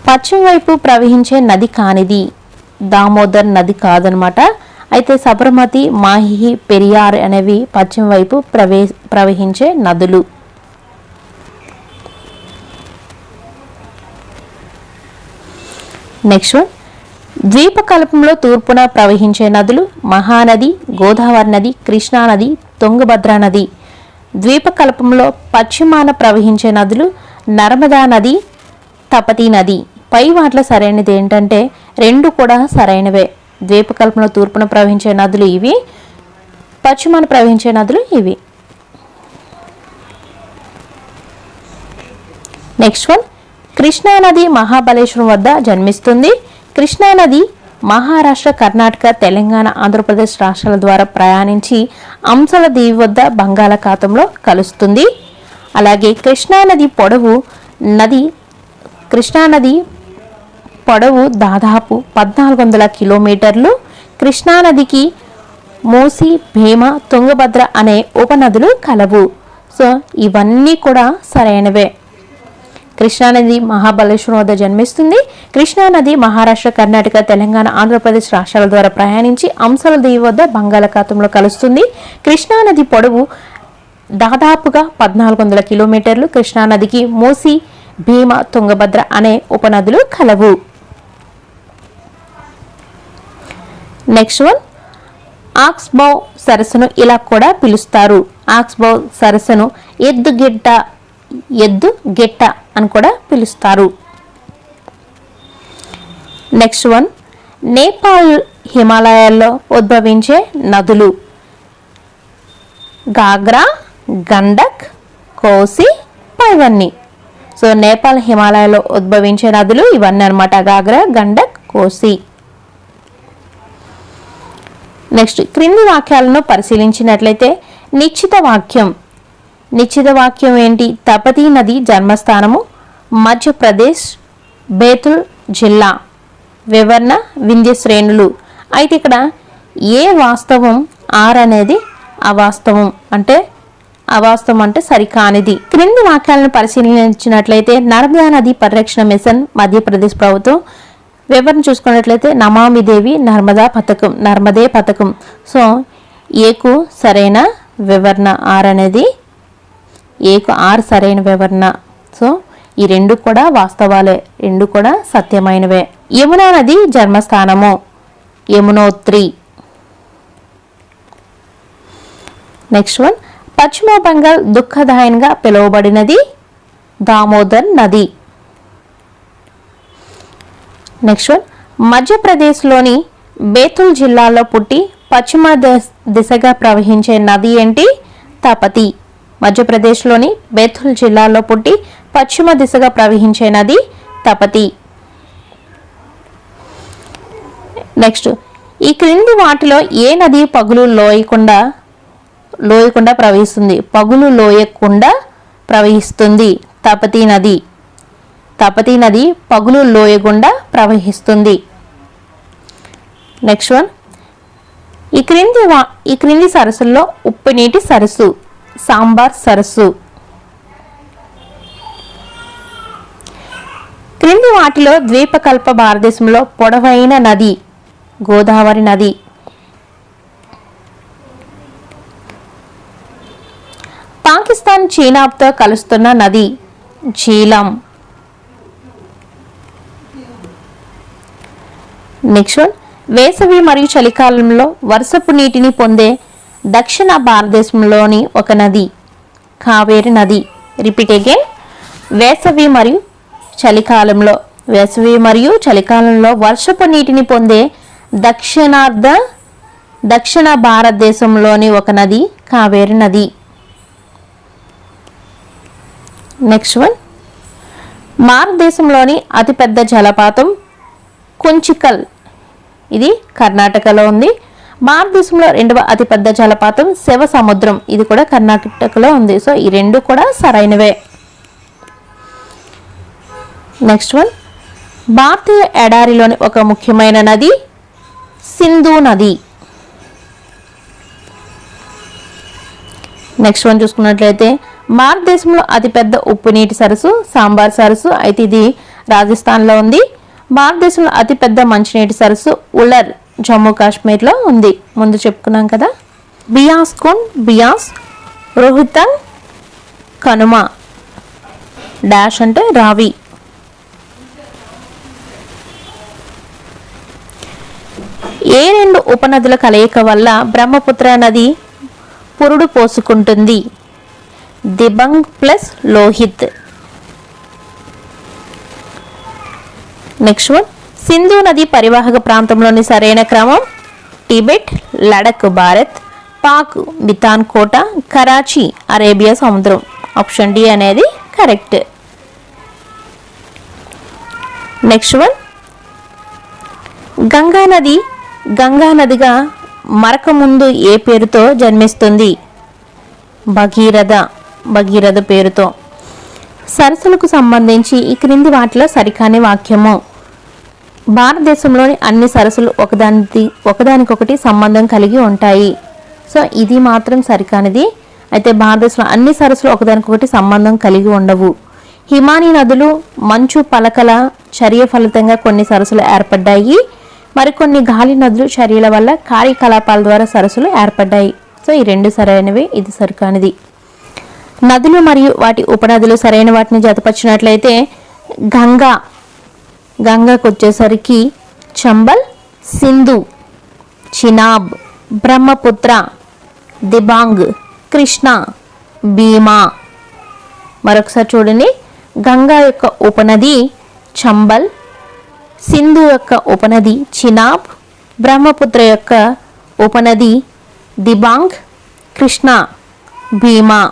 పశ్చిమ వైపు ప్రవహించే నది కానిది దామోదర్ నది కాదనమాట. అయితే సబర్మతి, మాహి, పెరియార్ అనేవి పశ్చిమ వైపు ప్రవహించే నదులు. నెక్స్ట్ వన్, ద్వీపకల్పంలో తూర్పున ప్రవహించే నదులు మహానది, గోదావరి నది, కృష్ణా నది, తుంగభద్రా నది. ద్వీపకల్పంలో పశ్చిమాన ప్రవహించే నదులు నర్మదా నది, తపతీ నది. పై వాటిలో సరైనది ఏంటంటే 2 కూడా సరైనవే. ద్వీపకల్పంలో తూర్పున ప్రవహించే నదులు ఇవి, పశ్చిమాన ప్రవహించే నదులు ఇవి. నెక్స్ట్ వన్, కృష్ణానది మహాబలేశ్వరం వద్ద జన్మిస్తుంది. కృష్ణానది మహారాష్ట్ర, కర్ణాటక, తెలంగాణ, ఆంధ్రప్రదేశ్ రాష్ట్రాల ద్వారా ప్రయాణించి అంశల దీవి వద్ద బంగాళాఖాతంలో కలుస్తుంది. అలాగే కృష్ణానది పొడవు దాదాపు 1400 కిలోమీటర్లు. కృష్ణానదికి మూసి, భీమ, తుంగభద్ర అనే ఉపనదులు కలవు. సో ఇవన్నీ కూడా సరైనవే. కృష్ణానది మహాబలేశ్వరం వద్ద జన్మిస్తుంది. కృష్ణానది మహారాష్ట్ర, కర్ణాటక, తెలంగాణ, ఆంధ్రప్రదేశ్ రాష్ట్రాల ద్వారా ప్రయాణించి అంశల దీవి వద్ద బంగాళాఖాతంలో కలుస్తుంది. కృష్ణానది పొడవు దాదాపుగా 1400 కిలోమీటర్లు. కృష్ణానదికి మూసి, భీమ, తుంగభద్ర అనే ఉపనదులు కలవు. నెక్స్ట్ వన్, ఆక్స్బౌ సరస్సును ఇలా కూడా పిలుస్తారు. ఆక్స్బౌ సరస్సును ఎద్దుగెట్ట అని కూడా పిలుస్తారు. నెక్స్ట్ వన్, నేపాల్ హిమాలయాల్లో ఉద్భవించే నదులు గాగ్రా, గండక్, కోసి, పైవన్నీ. సో నేపాల్ హిమాలయాల్లో ఉద్భవించే నదులు ఇవన్నీ అనమాట. గాగ్రా, గండక్, కోసి. నెక్స్ట్, క్రింది వాక్యాలను పరిశీలించినట్లయితే నిశ్చిత వాక్యం ఏంటి? తపతీ నది జన్మస్థానము మధ్యప్రదేశ్, బేతుల్ జిల్లా. వివరణ వింధ్య శ్రేణులు. అయితే ఇక్కడ ఏ వాస్తవం, ఆర్ అనేది అవాస్తవం అంటే సరికానిది. క్రింది వాక్యాలను పరిశీలించినట్లయితే నర్మదా నది పరిరక్షణ మిషన్ మధ్యప్రదేశ్ ప్రభుత్వం. వివరణ చూసుకున్నట్లయితే నమామి దేవి నర్మదే పథకం. సో ఏకు సరైన వివరణ ఆర్ అనేది, ఏకు ఆర్ సరైన వివరణ. సో ఈ 2 కూడా వాస్తవాలే, 2 కూడా సత్యమైనవే. యమునా నది జన్మస్థానము యమునోత్రి. నెక్స్ట్ వన్, పశ్చిమ బెంగాల్ దుఃఖదాయకంగా పిలువబడినది దామోదర్ నది. నెక్స్ట్ వన్, మధ్యప్రదేశ్లోని బేతుల్ జిల్లాలో పుట్టి పశ్చిమ దిశగా ప్రవహించే నది ఏంటి? తపతి. మధ్యప్రదేశ్లోని బేతుల్ జిల్లాలో పుట్టి పశ్చిమ దిశగా ప్రవహించే నది తపతి. నెక్స్ట్, ఈ క్రింది వాటిలో ఏ నది పగులు లోయకుండా లోయకుండా ప్రవహిస్తుంది. పగులు లోయకుండా ప్రవహిస్తుంది. తపతీ నది. తపతీ నది పగులు లోయకుండా ప్రవహిస్తుంది. నెక్స్ట్ వన్, ఈ క్రింది సరస్సుల్లో ఉప్పు నీటి సరస్సు సాంబార్ సరస్సు. క్రింది వాటిలో ద్వీపకల్ప భారతదేశంలో పొడవైన నది గోదావరి నది. పాకిస్తాన్ చీనాబ్తో కలుస్తున్న నది జీలం. నెక్స్ట్ వన్, వేసవి మరియు చలికాలంలో వర్షపు నీటిని పొందే దక్షిణ భారతదేశంలోని ఒక నది కావేరి నది. Repeat again. వేసవి మరియు చలికాలంలో వర్షపు నీటిని పొందే దక్షిణ భారతదేశంలోని ఒక నది కావేరి నది. నెక్స్ట్ వన్, భారతదేశంలోని అతిపెద్ద జలపాతం కుంచికల్. ఇది కర్ణాటకలో ఉంది. భారతదేశంలో రెండవ అతిపెద్ద జలపాతం శివ సముద్రం. ఇది కూడా కర్ణాటకలో ఉంది. సో ఈ రెండు కూడా సరైనవే. నెక్స్ట్ వన్, భారతీయ ఎడారిలోని ఒక ముఖ్యమైన నది సింధు నది. నెక్స్ట్ వన్ చూసుకున్నట్లయితే భారతదేశంలో అతిపెద్ద ఉప్పు నీటి సరస్సు సాంబార్ సరస్సు. అయితే ఇది రాజస్థాన్లో ఉంది. భారతదేశంలో అతిపెద్ద మంచినీటి సరస్సు ఉలర్ జమ్మూ కాశ్మీర్లో ఉంది. ముందు చెప్పుకున్నాం కదా. బియాస్ కుండ్, బియాస్, రోహ్తంగ్, కనుమ డాష్ అంటే రావి. ఏ రెండు ఉపనదుల కలయిక వల్ల బ్రహ్మపుత్ర నది పురుడు పోసుకుంటుంది? Dibang plus Lohit. Next one, Sindhu నది పరివాహక ప్రాంతంలోని సరైన క్రమం టిబెట్, లడక్ భారత్, పాక్ బితాన్ కోట, కరాచీ అరేబియా సముద్రం. ఆప్షన్ డి అనేది కరెక్ట్. నెక్స్ట్ వన్, గంగా నదిగా మరక ముందు ఏ పేరుతో జన్మిస్తుంది? భగీరథ పేరుతో. సరస్సులకు సంబంధించి ఈ క్రింది వాటిలో సరికాని వాక్యము. భారతదేశంలోని అన్ని సరస్సులు ఒకదానికొకటి సంబంధం కలిగి ఉంటాయి. సో ఇది మాత్రం సరికానిది. అయితే భారతదేశంలో అన్ని సరస్సులు ఒకదానికొకటి సంబంధం కలిగి ఉండవు. హిమానీ నదులు మంచు పలకల చర్య ఫలితంగా కొన్ని సరస్సులు ఏర్పడ్డాయి. మరికొన్ని గాలి నదులు చర్యల వల్ల కార్యకలాపాల ద్వారా సరస్సులు ఏర్పడ్డాయి. సో ఈ రెండు సరైనవి, ఇది సరికానిది. నదులు మరియు వాటి ఉపనదులు సరైన వాటిని జతపరిచినట్లయితే గంగాకు వచ్చేసరికి చంబల్, సింధు, చినాబ్, బ్రహ్మపుత్ర, దిబాంగ్, కృష్ణ, భీమా. మరొకసారి చూడండి. గంగా యొక్క ఉపనది చంబల్, సింధు యొక్క ఉపనది చినాబ్, బ్రహ్మపుత్ర యొక్క ఉపనది దిబాంగ్, కృష్ణ, భీమా.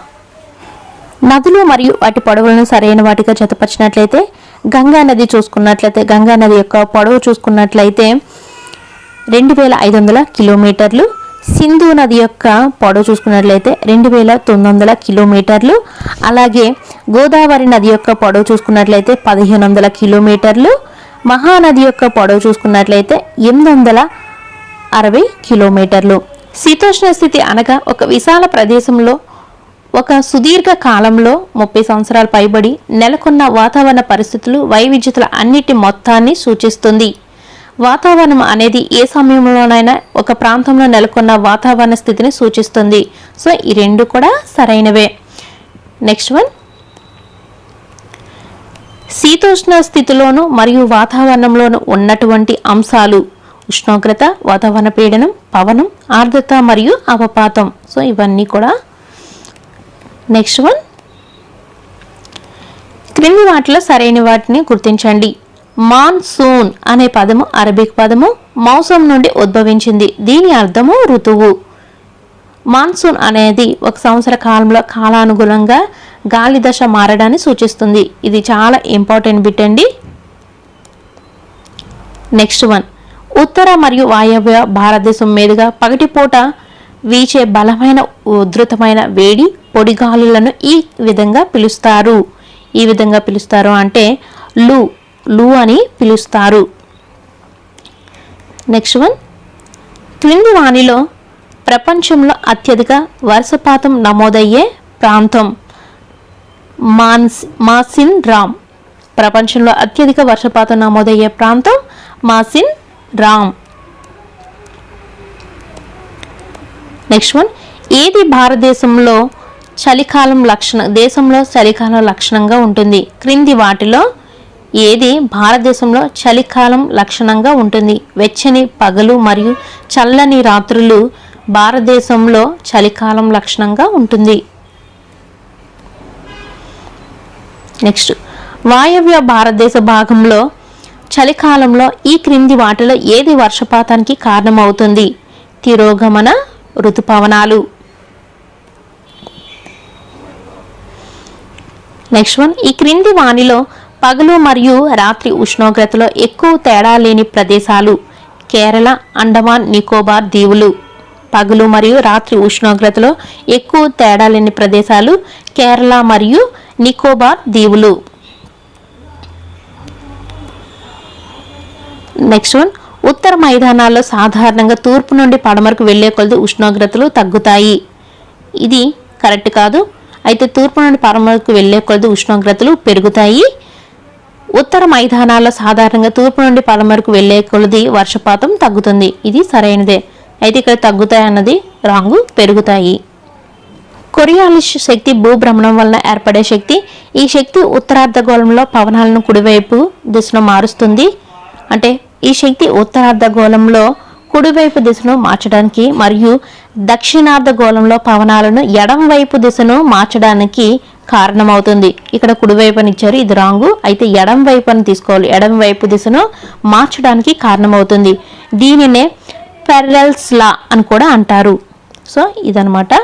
నదులు మరియు వాటి పొడవులను సరైన వాటిగా జతపరిచినట్లయితే గంగా నది చూసుకున్నట్లయితే గంగా నది యొక్క పొడవు చూసుకున్నట్లయితే 2500 కిలోమీటర్లు. సింధు నది యొక్క పొడవు చూసుకున్నట్లయితే 2900 కిలోమీటర్లు. అలాగే గోదావరి నది యొక్క పొడవు చూసుకున్నట్లయితే 1500 కిలోమీటర్లు. మహానది యొక్క పొడవు చూసుకున్నట్లయితే 860 కిలోమీటర్లు. శీతోష్ణ స్థితి అనగా ఒక విశాల ప్రదేశంలో ఒక సుదీర్ఘ కాలంలో 30 సంవత్సరాలు పైబడి నెలకొన్న వాతావరణ పరిస్థితులు వైవిధ్యతల అన్నిటి మొత్తాన్ని సూచిస్తుంది. వాతావరణం అనేది ఏ సమయంలోనైనా ఒక ప్రాంతంలో నెలకొన్న వాతావరణ స్థితిని సూచిస్తుంది. సో ఈ రెండు కూడా సరైనవే. నెక్స్ట్ వన్, శీతోష్ణ స్థితిలోను మరియు వాతావరణంలోను ఉన్నటువంటి అంశాలు ఉష్ణోగ్రత, వాతావరణ పీడనం, పవనం, ఆర్ద్రత మరియు అవపాతం. సో ఇవన్నీ కూడా. నెక్స్ట్ వన్, క్రింది వాటిలో సరైన వాటిని గుర్తించండి. మాన్సూన్ అనే పదము అరబిక్ పదము మౌసం నుండి ఉద్భవించింది. దీని అర్థము ఋతువు. మాన్సూన్ అనేది ఒక సంవత్సర కాలంలో కాలానుగుణంగా గాలి దశ మారడాన్ని సూచిస్తుంది. ఇది చాలా ఇంపార్టెంట్ బిట్ అండి. నెక్స్ట్ వన్, ఉత్తర మరియు వాయవ్య భారతదేశం మీదుగా పగటిపూట వీచే బలమైన ఉధృతమైన వేడి పొడిగాలులను ఈ విధంగా పిలుస్తారు. ఈ విధంగా పిలుస్తారు అంటే లూ లూ అని పిలుస్తారు. నెక్స్ట్ వన్, క్రింది వానిలో ప్రపంచంలో అత్యధిక వర్షపాతం నమోదయ్యే ప్రాంతం మాసిన్ రామ్. ప్రపంచంలో అత్యధిక వర్షపాతం నమోదయ్యే ప్రాంతం మాసిన్ రామ్. నెక్స్ట్ వన్, ఏది భారతదేశంలో చలికాలం దేశంలో చలికాలం లక్షణంగా ఉంటుంది? క్రింది వాటిలో ఏది భారతదేశంలో చలికాలం లక్షణంగా ఉంటుంది? వెచ్చని పగలు మరియు చల్లని రాత్రులు భారతదేశంలో చలికాలం లక్షణంగా ఉంటుంది. నెక్స్ట్, వాయవ్య భారతదేశ భాగంలో చలికాలంలో ఈ క్రింది వాటిలో ఏది వర్షపాతానికి కారణమవుతుంది? తిరోగమన ఋతుపవనాలు. నెక్స్ట్ వన్, ఈ క్రింది వానిలో పగలు మరియు రాత్రి ఉష్ణోగ్రతలో ఎక్కువ తేడా లేని ప్రదేశాలు కేరళ, అండమాన్ నికోబార్ దీవులు. పగలు మరియు రాత్రి ఉష్ణోగ్రతలో ఎక్కువ తేడా లేని ప్రదేశాలు కేరళ మరియు నికోబార్ దీవులు. నెక్స్ట్ వన్, ఉత్తర మైదానాల్లో సాధారణంగా తూర్పు నుండి పడమరకు వెళ్లే కొలది ఉష్ణోగ్రతలు తగ్గుతాయి. ఇది కరెక్ట్ కాదు. అయితే తూర్పు నుండి పడమరకు వెళ్లే కొలది ఉష్ణోగ్రతలు పెరుగుతాయి. ఉత్తర మైదానాల్లో సాధారణంగా తూర్పు నుండి పడమరకు వెళ్లే కొలది వర్షపాతం తగ్గుతుంది. ఇది సరైనదే. అయితే ఇక్కడ తగ్గుతాయి అన్నది రాంగు, పెరుగుతాయి. కొరియాలిస్ శక్తి భూభ్రమణం వలన ఏర్పడే శక్తి. ఈ శక్తి ఉత్తరార్ధగోళంలో పవనాలను కుడివైపు దిశను మారుస్తుంది. అంటే ఈ శక్తి ఉత్తరార్ధగోళంలో కుడివైపు దిశను మార్చడానికి మరియు దక్షిణార్ధగోళంలో పవనాలను ఎడంవైపు దిశను మార్చడానికి కారణమవుతుంది. ఇక్కడ కుడివైపు అని ఇచ్చారు, ఇది రాంగు. అయితే ఎడం వైపు అని తీసుకోవాలి. ఎడం వైపు దిశను మార్చడానికి కారణమవుతుంది. దీనినే ఫెర్రెల్స్ లా అని కూడా అంటారు. సో ఇదనమాట.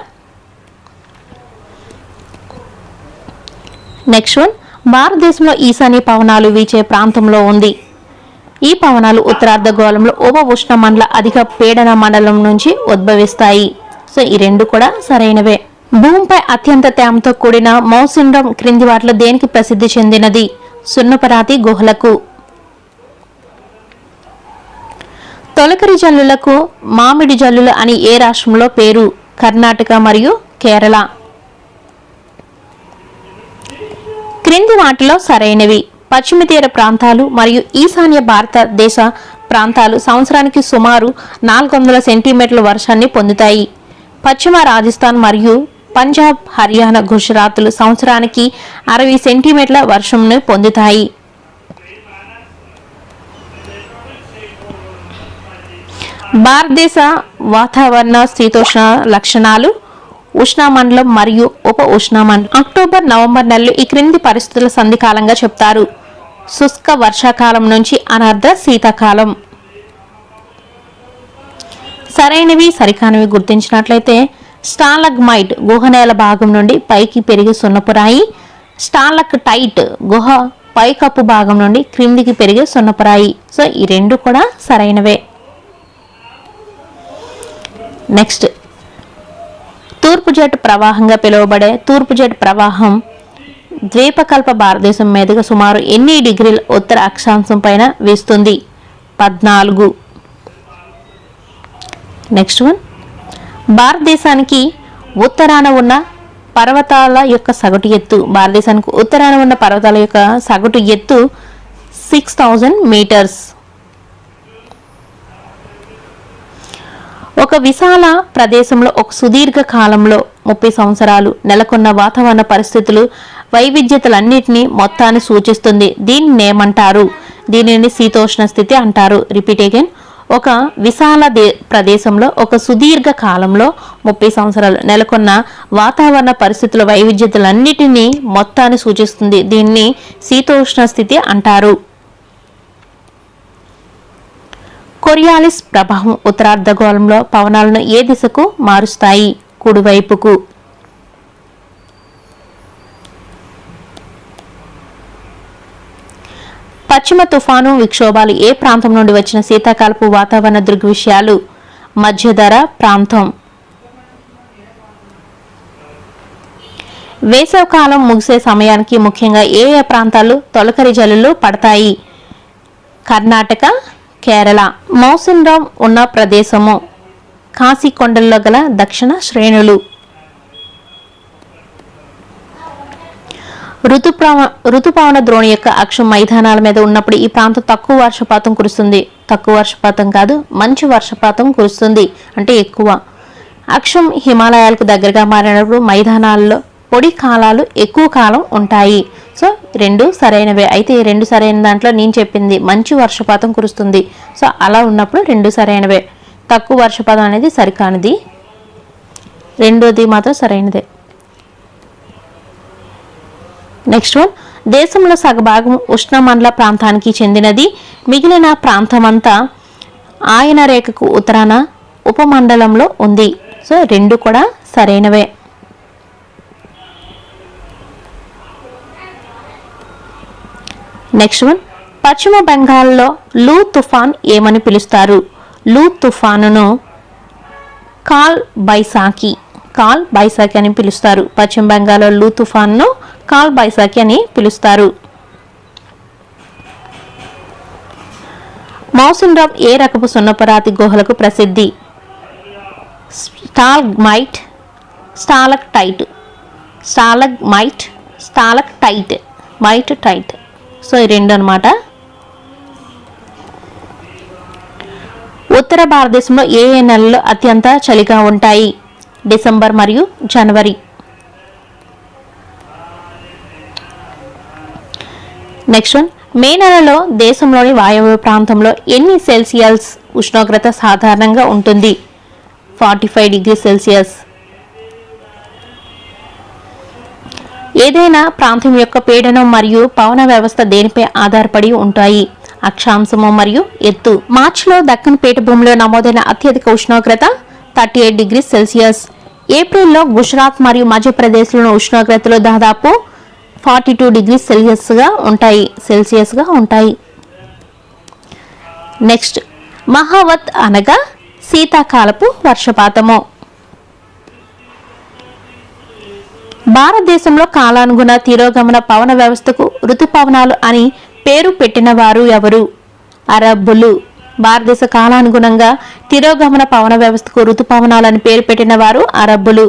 నెక్స్ట్ వన్, భారతదేశంలో ఈశాన్య పవనాలు వీచే ప్రాంతంలో ఉంది. ఈ పవనాలు ఉత్తరార్ధగోళంలో ఉప ఉష్ణ మండల అధిక పీడన మండలం నుంచి ఉద్భవిస్తాయి. సో ఈ రెండు కూడా సరైనవే. భూమిపై అత్యంత తేమతో కూడిన మౌసిండ్రం క్రింది వాటిలో దేనికి ప్రసిద్ధి చెందినది? సున్నపరాతి గుహలకు. తొలకరి జల్లులకు మామిడి జల్లులు అని ఏ రాష్ట్రంలో పేరు? కర్ణాటక మరియు కేరళ. క్రింది వాటిలో సరైనవి. పశ్చిమ తీర ప్రాంతాలు మరియు ఈశాన్య భారతదేశ ప్రాంతాలు సంవత్సరానికి సుమారు 400 సెంటీమీటర్ల వర్షాన్ని పొందుతాయి. పశ్చిమ రాజస్థాన్ మరియు పంజాబ్, హర్యానా, గుజరాత్లు సంవత్సరానికి 60 సెంటీమీటర్ల వర్షంను పొందుతాయి. భారతదేశ వాతావరణ శీతోష్ణ లక్షణాలు ఉష్ణమండలం మరియు ఉప ఉష్ణమండలం. అక్టోబర్, నవంబర్ నెలలు ఈ క్రింది పరిస్థితుల సంధికాలంగా చెప్తారు. శుష్క వర్షాకాలం నుంచి అనర్ధ శీతాకాలం. సరైనవి సరికానివి గుర్తించినట్లయితే స్టాలగ్మైట్ గుహనేల భాగం నుండి పైకి పెరిగే సున్నపురాయి. స్టాలక్టైట్ గుహ పైకప్పు భాగం నుండి క్రిందికి పెరిగే సున్నపురాయి. సో ఈ రెండు కూడా సరైనవే. నెక్స్ట్, తూర్పు జెట్ ప్రవాహంగా పిలువబడే తూర్పు జెట్ ప్రవాహం ద్వీపకల్ప భారతదేశం మీదుగా సుమారు ఎన్ని డిగ్రీల ఉత్తర అక్షాంశం పైన వీస్తుంది? 14. నెక్స్ట్ వన్, భారతదేశానికి ఉత్తరాన ఉన్న పర్వతాల యొక్క సగటు ఎత్తు. భారతదేశానికి ఉత్తరాన ఉన్న పర్వతాల యొక్క సగటు ఎత్తు 6000 మీటర్స్. ఒక విశాల ప్రదేశంలో ఒక సుదీర్ఘ కాలంలో 30 సంవత్సరాలు నెలకొన్న వాతావరణ పరిస్థితులు వైవిధ్యతలన్నింటినీ మొత్తాన్ని సూచిస్తుంది. దీనిని ఏమంటారు? దీనిని శీతోష్ణ స్థితి అంటారు. Repeat again. ఒక విశాల ప్రదేశంలో ఒక సుదీర్ఘ కాలంలో 30 సంవత్సరాలు నెలకొన్న వాతావరణ పరిస్థితుల వైవిధ్యతలన్నిటినీ మొత్తాన్ని సూచిస్తుంది. దీన్ని శీతోష్ణ స్థితి అంటారు. కొరియాలిస్ ప్రభావం ఉత్తరార్ధగోళంలో పవనాలను ఏ దిశకు మారుస్తాయి? కుడివైపుకు. పశ్చిమ తుఫాను విక్షోభాలు ఏ ప్రాంతం నుండి వచ్చిన శీతాకాలపు వాతావరణ దృగ్విషయాలు? మధ్యధరా ప్రాంతం. వేసవికాలం ముగిసే సమయానికి ముఖ్యంగా ఏ ఏ ప్రాంతాలు తొలకరి జల్లులు పడతాయి? కర్ణాటక, కేరళ. మౌసన్ రామ్ ఉన్న ప్రదేశము కాశీ కొండల్లో గల దక్షిణ శ్రేణులు. ఋతుపవన ద్రోణి యొక్క అక్షం మైదానాల మీద ఉన్నప్పుడు ఈ ప్రాంతం తక్కువ వర్షపాతం కురుస్తుంది. తక్కువ వర్షపాతం కాదు, మంచి వర్షపాతం కురుస్తుంది అంటే ఎక్కువ. అక్షం హిమాలయాలకు దగ్గరగా మారినప్పుడు మైదానాల్లో పొడి కాలాలు ఎక్కువ కాలం ఉంటాయి. సో రెండు సరైనవే. అయితే ఈ రెండు సరైన దాంట్లో నేను చెప్పింది మంచి వర్షపాతం కురుస్తుంది. సో అలా ఉన్నప్పుడు రెండు సరైనవే. తక్కువ వర్షపాతం అనేది సరికానిది, రెండోది మాత్రం సరైనదే. నెక్స్ట్ వన్, దేశంలో సగభాగం ఉష్ణమండల ప్రాంతానికి చెందినది. మిగిలిన ప్రాంతమంతా ఆయన రేఖకు ఉత్తరాన ఉపమండలంలో ఉంది. సో రెండు కూడా సరైనవే. నెక్స్ట్ వన్, పశ్చిమ బెంగాల్లో లూ తుఫాన్ ఏమని పిలుస్తారు? లూ తుఫానును కాల్ బైసాఖి అని పిలుస్తారు. పశ్చిమ బెంగాల్లో లూ తుఫాన్ను కాల్ బైసాఖి అని పిలుస్తారు. మౌసన్ రామ్ ఏ రకపు సున్నపరాతి గుహలకు ప్రసిద్ధి? స్టాలగ్మైట్, స్టాలక్టైట్, టైట్. సో ఈ రెండు అన్నమాట. ఉత్తర భారతదేశంలో ఏ ఏ నెలలు అత్యంత చలిగా ఉంటాయి? డిసెంబర్ మరియు జనవరి. నెక్స్ట్ వన్, మే నెలలో దేశంలోని వాయవ్య ప్రాంతంలో ఎన్ని సెల్సియస్ ఉష్ణోగ్రత సాధారణంగా ఉంటుంది? 45 డిగ్రీ సెల్సియస్. ఏదైనా ప్రాంతం యొక్క పీడనం మరియు పవన వ్యవస్థ దేనిపై ఆధారపడి ఉంటాయి? అక్షాంశము మరియు ఎత్తు. మార్చిలో దక్కన్ పీఠభూమిలో నమోదైన అత్యధిక ఉష్ణోగ్రత 38 డిగ్రీ సెల్సియస్. ఏప్రిల్లో గుజరాత్ మరియు మధ్యప్రదేశ్లోని ఉష్ణోగ్రతలు దాదాపు 42 డిగ్రీ సెల్సియస్గా ఉంటాయి. నెక్స్ట్, మహావత్ అనగా శీతాకాలపు వర్షపాతము. భారతదేశంలో కాలానుగుణ తిరోగమన పవన వ్యవస్థకు ఋతుపవనాలు అని పేరు పెట్టిన వారు ఎవరు? అరబ్బులు. భారతదేశ కాలానుగుణంగా తిరోగమన పవన వ్యవస్థకు ఋతుపవనాలు అని పేరు పెట్టిన వారు అరబ్బులు.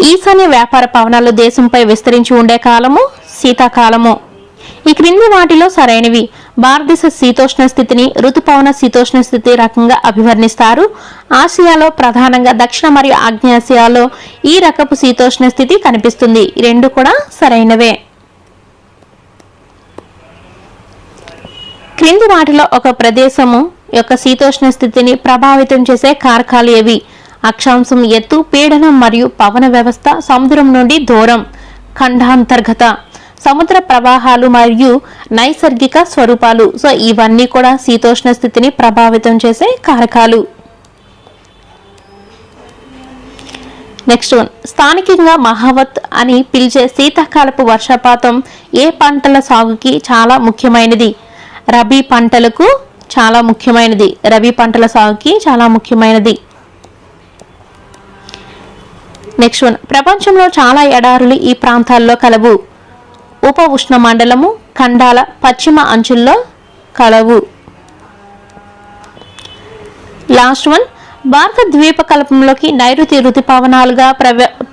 ఈశాన్య వ్యాపార పవనాలు దేశంపై విస్తరించి ఉండే కాలము శీతాకాలము. ఈ క్రింది వాటిలో సరైనవి. భారతదేశ శీతోష్ణ స్థితిని ఋతుపవన శీతోష్ణ స్థితి రకంగా అభివర్ణిస్తారు. ఆసియాలో ప్రధానంగా దక్షిణ మరియు ఆగ్నేయాసియాలో ఈ రకపు శీతోష్ణ స్థితి కనిపిస్తుంది. ఈ రెండు కూడా సరైనవే. క్రింది వాటిలో ఒక ప్రదేశము యొక్క శీతోష్ణ స్థితిని ప్రభావితం చేసే కారకాలు ఏవి? అక్షాంశం, ఎత్తు, పీడనం మరియు పవన వ్యవస్థ, సముద్రం నుండి దూరం, ఖండాంతర్గత, సముద్ర ప్రవాహాలు మరియు నైసర్గిక స్వరూపాలు. సో ఇవన్నీ కూడా శీతోష్ణ స్థితిని ప్రభావితం చేసే కారకాలు. నెక్స్ట్ వన్, స్థానికంగా మహావత్ అని పిలిచే శీతాకాలపు వర్షపాతం ఏ పంటల సాగుకి చాలా ముఖ్యమైనది? రబీ పంటలకు చాలా ముఖ్యమైనది. రబీ పంటల సాగుకి చాలా ముఖ్యమైనది. నెక్స్ట్ వన్, ప్రపంచంలో చాలా ఎడారులు ఈ ప్రాంతాల్లో కలవు. ఉప ఉష్ణ మండలము ఖండాల పశ్చిమ అంచుల్లో కలవు. లాస్ట్ వన్, భారత ద్వీపకల్పంలోకి నైరుతి ఋతుపవనాలుగా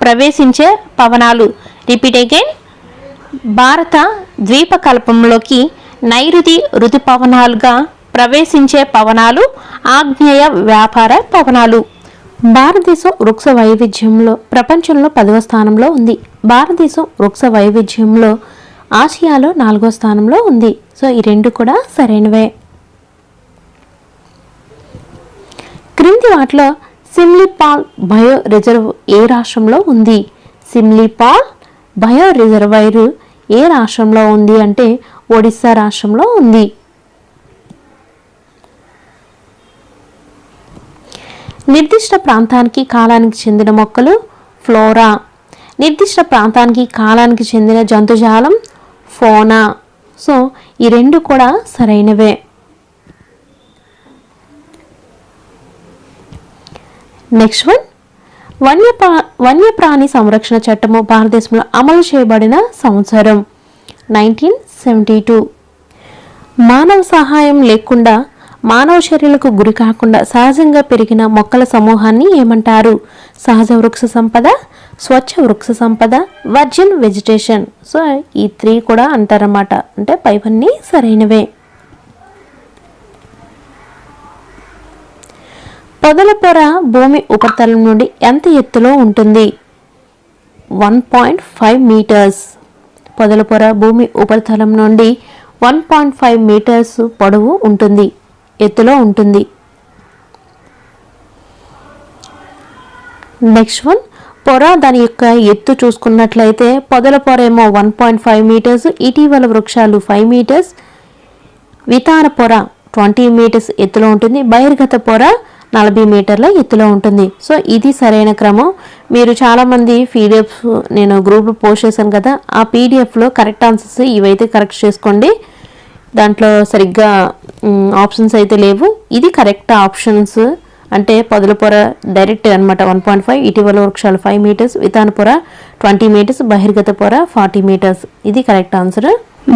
ప్రవేశించే పవనాలు. Repeat again. భారత ద్వీపకల్పంలోకి నైరుతి ఋతుపవనాలుగా ప్రవేశించే పవనాలు ఆగ్నేయ వ్యాపార పవనాలు. భారతదేశం వృక్ష వైవిధ్యంలో ప్రపంచంలో 10వ స్థానంలో ఉంది. భారతదేశం వృక్ష వైవిధ్యంలో ఆసియాలో 4వ స్థానంలో ఉంది. సో ఈ రెండు కూడా సరైనవే. క్రింది వాటిలో సిమ్లీపాల్ బయో రిజర్వ్ ఏ రాష్ట్రంలో ఉంది? సిమ్లీపాల్ బయో రిజర్వాయర్ ఏ రాష్ట్రంలో ఉంది అంటే ఒడిస్సా రాష్ట్రంలో ఉంది. నిర్దిష్ట ప్రాంతానికి కాలానికి చెందిన మొక్కలు ఫ్లోరా. నిర్దిష్ట ప్రాంతానికి కాలానికి చెందిన జంతుజాలం ఫోనా. సో ఈ రెండు కూడా సరైనవే. నెక్స్ట్ వన్, వన్యప్రాణి సంరక్షణ చట్టము భారతదేశంలో అమలు చేయబడిన సంవత్సరం 1972. మానవ సహాయం లేకుండా మానవ చర్యలకు గురి కాకుండా సహజంగా పెరిగిన మొక్కల సమూహాన్ని ఏమంటారు? సహజ వృక్ష సంపద, స్వచ్ఛ వృక్ష సంపద, వర్జిన్ వెజిటేషన్. సో ఈ 3 కూడా అంటారన్నమాట. అంటే పైవన్నీ సరైనవే. పొదల పొర భూమి ఉపరితలం నుండి ఎంత ఎత్తులో ఉంటుంది? 1.5 మీటర్స్. పొదల పొర భూమి ఉపరితలం నుండి 1.5 మీటర్స్ పొడవు ఉంటుంది, ఎత్తులో ఉంటుంది. నెక్స్ట్ వన్, పొర దాని యొక్క ఎత్తు చూసుకున్నట్లయితే పొదల పొర ఏమో 1.5 మీటర్స్, ఇటీవల వృక్షాలు 5 మీటర్స్, వితాన పొర 20 మీటర్స్ ఎత్తులో ఉంటుంది, బహిర్గత పొర 40 మీటర్ల ఎత్తులో ఉంటుంది. సో ఇది సరైన క్రమం. మీరు చాలామంది పీడిఎఫ్ నేను గ్రూప్లో పోస్ట్ చేశాను కదా, ఆ పీడిఎఫ్లో కరెక్ట్ ఆన్సర్స్ ఇవైతే కరెక్ట్ చేసుకోండి. దాంట్లో సరిగ్గా ఆప్షన్స్ అయితే లేవు. ఇది కరెక్ట్ ఆప్షన్స్. అంటే పొదల పొర డైరెక్ట్ అనమాట 1.5, ఇటీవల వృక్షాలు 5 మీటర్స్, వితాన పొర 20 మీటర్స్, బహిర్గత పొర 40 మీటర్స్. ఇది కరెక్ట్ ఆన్సర్.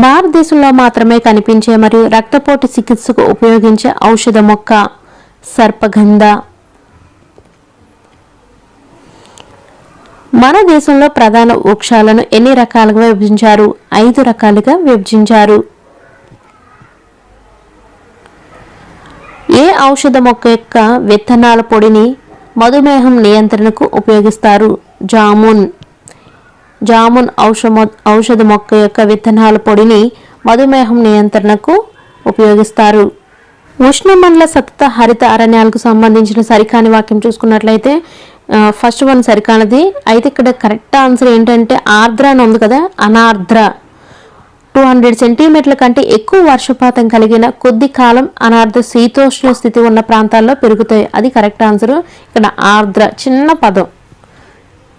భారతదేశంలో మాత్రమే కనిపించే మరియు రక్తపోటు చికిత్సకు ఉపయోగించే ఔషధ మొక్క సర్పగంధ. మన దేశంలో ప్రధాన వృక్షాలను ఎన్ని రకాలుగా విభజించారు? 5 రకాలుగా విభజించారు. ఏ ఔషధ మొక్క యొక్క విత్తనాల పొడిని మధుమేహం నియంత్రణకు ఉపయోగిస్తారు? జామున్ ఔషధ మొక్క యొక్క విత్తనాల పొడిని మధుమేహం నియంత్రణకు ఉపయోగిస్తారు. ఉష్ణమండల సతత హరిత అరణ్యాలకు సంబంధించిన సరికాని వాక్యం చూసుకున్నట్లయితే ఫస్ట్ వన్ సరికానిది. అయితే ఇక్కడ కరెక్ట్ ఆన్సర్ ఏంటంటే ఆర్ద్ర అని ఉంది కదా, అనార్ద్ర. 200 సెంటీమీటర్ల కంటే ఎక్కువ వర్షపాతం కలిగిన కొద్ది కాలం అనార్ద్ర శీతోష్ణ స్థితి ఉన్న ప్రాంతాల్లో పెరుగుతాయి. అది కరెక్ట్ ఆన్సర్. ఇక్కడ ఆర్ద్ర చిన్న పదం,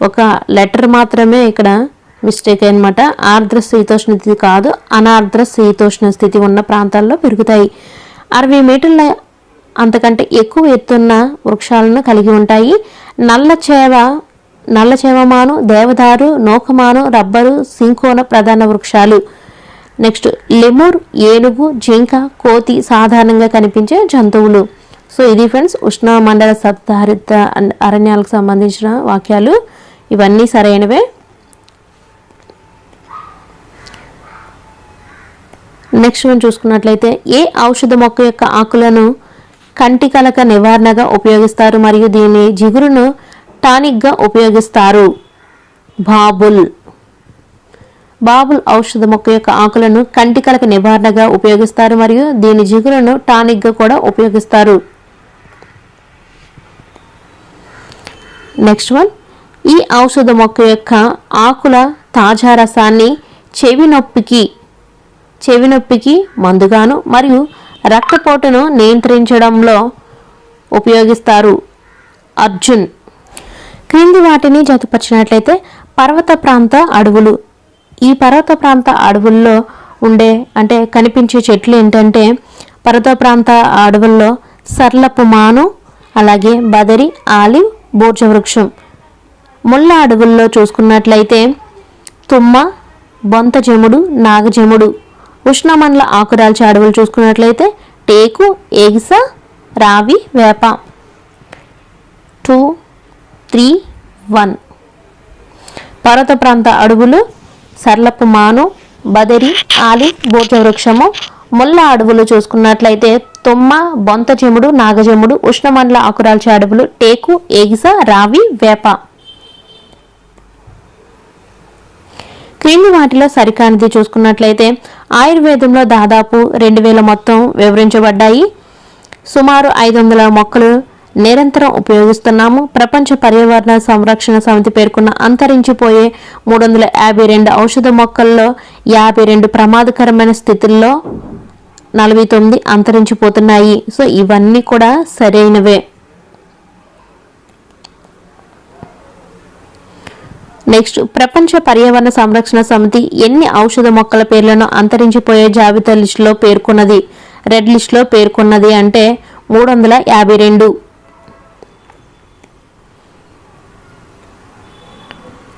ఒక లెటర్ మాత్రమే ఇక్కడ మిస్టేక్ అనమాట. ఆర్ద్ర శీతోష్ణ స్థితి కాదు, అనార్ద్ర శీతోష్ణ స్థితి ఉన్న ప్రాంతాల్లో పెరుగుతాయి. 60 మీటర్ల అంతకంటే ఎక్కువ ఎత్తున్న వృక్షాలను కలిగి ఉంటాయి. నల్ల చేవమాను, దేవదారు, నోకమాను, రబ్బరు, సింకోన ప్రధాన వృక్షాలు. నెక్స్ట్ లెమూర్, ఏనుగు, జింక, కోతి సాధారణంగా కనిపించే జంతువులు. సో ఇది ఫ్రెండ్స్ ఉష్ణమండల సప్తహరిత అరణ్యాలకు సంబంధించిన వాక్యాలు. ఇవన్నీ సరైనవే. నెక్స్ట్ మనం చూసుకున్నట్లయితే ఏ ఔషధ మొక్క యొక్క ఆకులను కంటి కలక నివారణగా ఉపయోగిస్తారు మరియు దీని జిగురును టానిక్గా ఉపయోగిస్తారు? బాబుల్ ఔషధ మొక్క యొక్క ఆకులను కంటి కలక నివారణగా ఉపయోగిస్తారు మరియు దీని జిగురును టానిక్గా కూడా ఉపయోగిస్తారు. నెక్స్ట్ వన్, ఈ ఔషధ మొక్క యొక్క ఆకుల తాజా రసాన్ని చెవి నొప్పికి మందుగాను మరియు రక్తపోటును నియంత్రించడంలో ఉపయోగిస్తారు. అర్జున్. క్రింది వాటిని జతపరిచినట్లయితే పర్వత ప్రాంత అడవులు. ఈ పర్వత ప్రాంత అడవుల్లో ఉండే అంటే కనిపించే చెట్లు ఏంటంటే పర్వత ప్రాంత అడవుల్లో సర్లపు మాను, అలాగే బదరి, ఆలివ్, బోర్జ వృక్షం. ముళ్ళ అడవుల్లో చూసుకున్నట్లయితే తుమ్మ, బొంత జముడు, నాగజముడు. ఉష్ణమండల ఆకురాల్చే అడవులు చూసుకున్నట్లయితే టేకు, ఏగిస, రావి, వేప. 2, 3, 1. పర్వత ప్రాంత అడవులు సర్లపు మాను, బదరి, ఆలివ్, బోర్జ వృక్షము. ముళ్ళ అడవులు చూసుకున్నట్లయితే తుమ్మ, బొంత చెముడు, నాగజముడు. ఉష్ణమండల ఆకురాల్చే అడవులు టేకు, ఏగిస, రావి, వేప. క్రింది వాటిలో సరికానిది చూసుకున్నట్లయితే ఆయుర్వేదంలో దాదాపు 2000 మొత్తం వివరించబడ్డాయి. సుమారు 500 మొక్కలు నిరంతరం ఉపయోగిస్తున్నాము. ప్రపంచ పర్యావరణ సంరక్షణ సమితి పేర్కొన్న అంతరించిపోయే 352 ఔషధ మొక్కల్లో 52 ప్రమాదకరమైన స్థితుల్లో 49 అంతరించిపోతున్నాయి. సో ఇవన్నీ కూడా సరైనవే. నెక్స్ట్, ప్రపంచ పర్యావరణ సంరక్షణ సమితి ఎన్ని ఔషధ మొక్కల పేర్లను అంతరించిపోయే జాబితా లిస్టులో పేర్కొన్నది? రెడ్ లిస్టులో పేర్కొన్నది అంటే 352.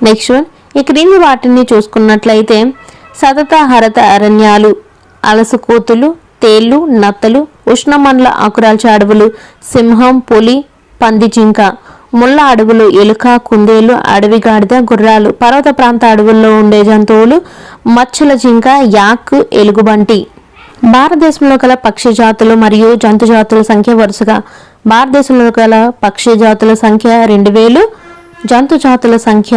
నెక్స్ట్ వన్, ఈ క్రింది వాటిని చూసుకున్నట్లయితే సతతహరిత అరణ్యాలు, అలసకోతులు, తేళ్లు, నత్తలు, ఉష్ణమండల ఆకురాల్చే అడవులు, సింహం, పులి, పంది, జింక, ముళ్ళ అడవులు, ఎలుక, కుందేలు, అడవి గాడిద, గుర్రాలు, పర్వత ప్రాంత అడవుల్లో ఉండే జంతువులు, మచ్చల జింక, యాక్, ఎలుగుబంటి. భారతదేశంలో గల పక్షి జాతులు మరియు జంతు జాతుల సంఖ్య వరుసగా భారతదేశంలో గల పక్షి జాతుల సంఖ్య 2000, జంతు జాతుల సంఖ్య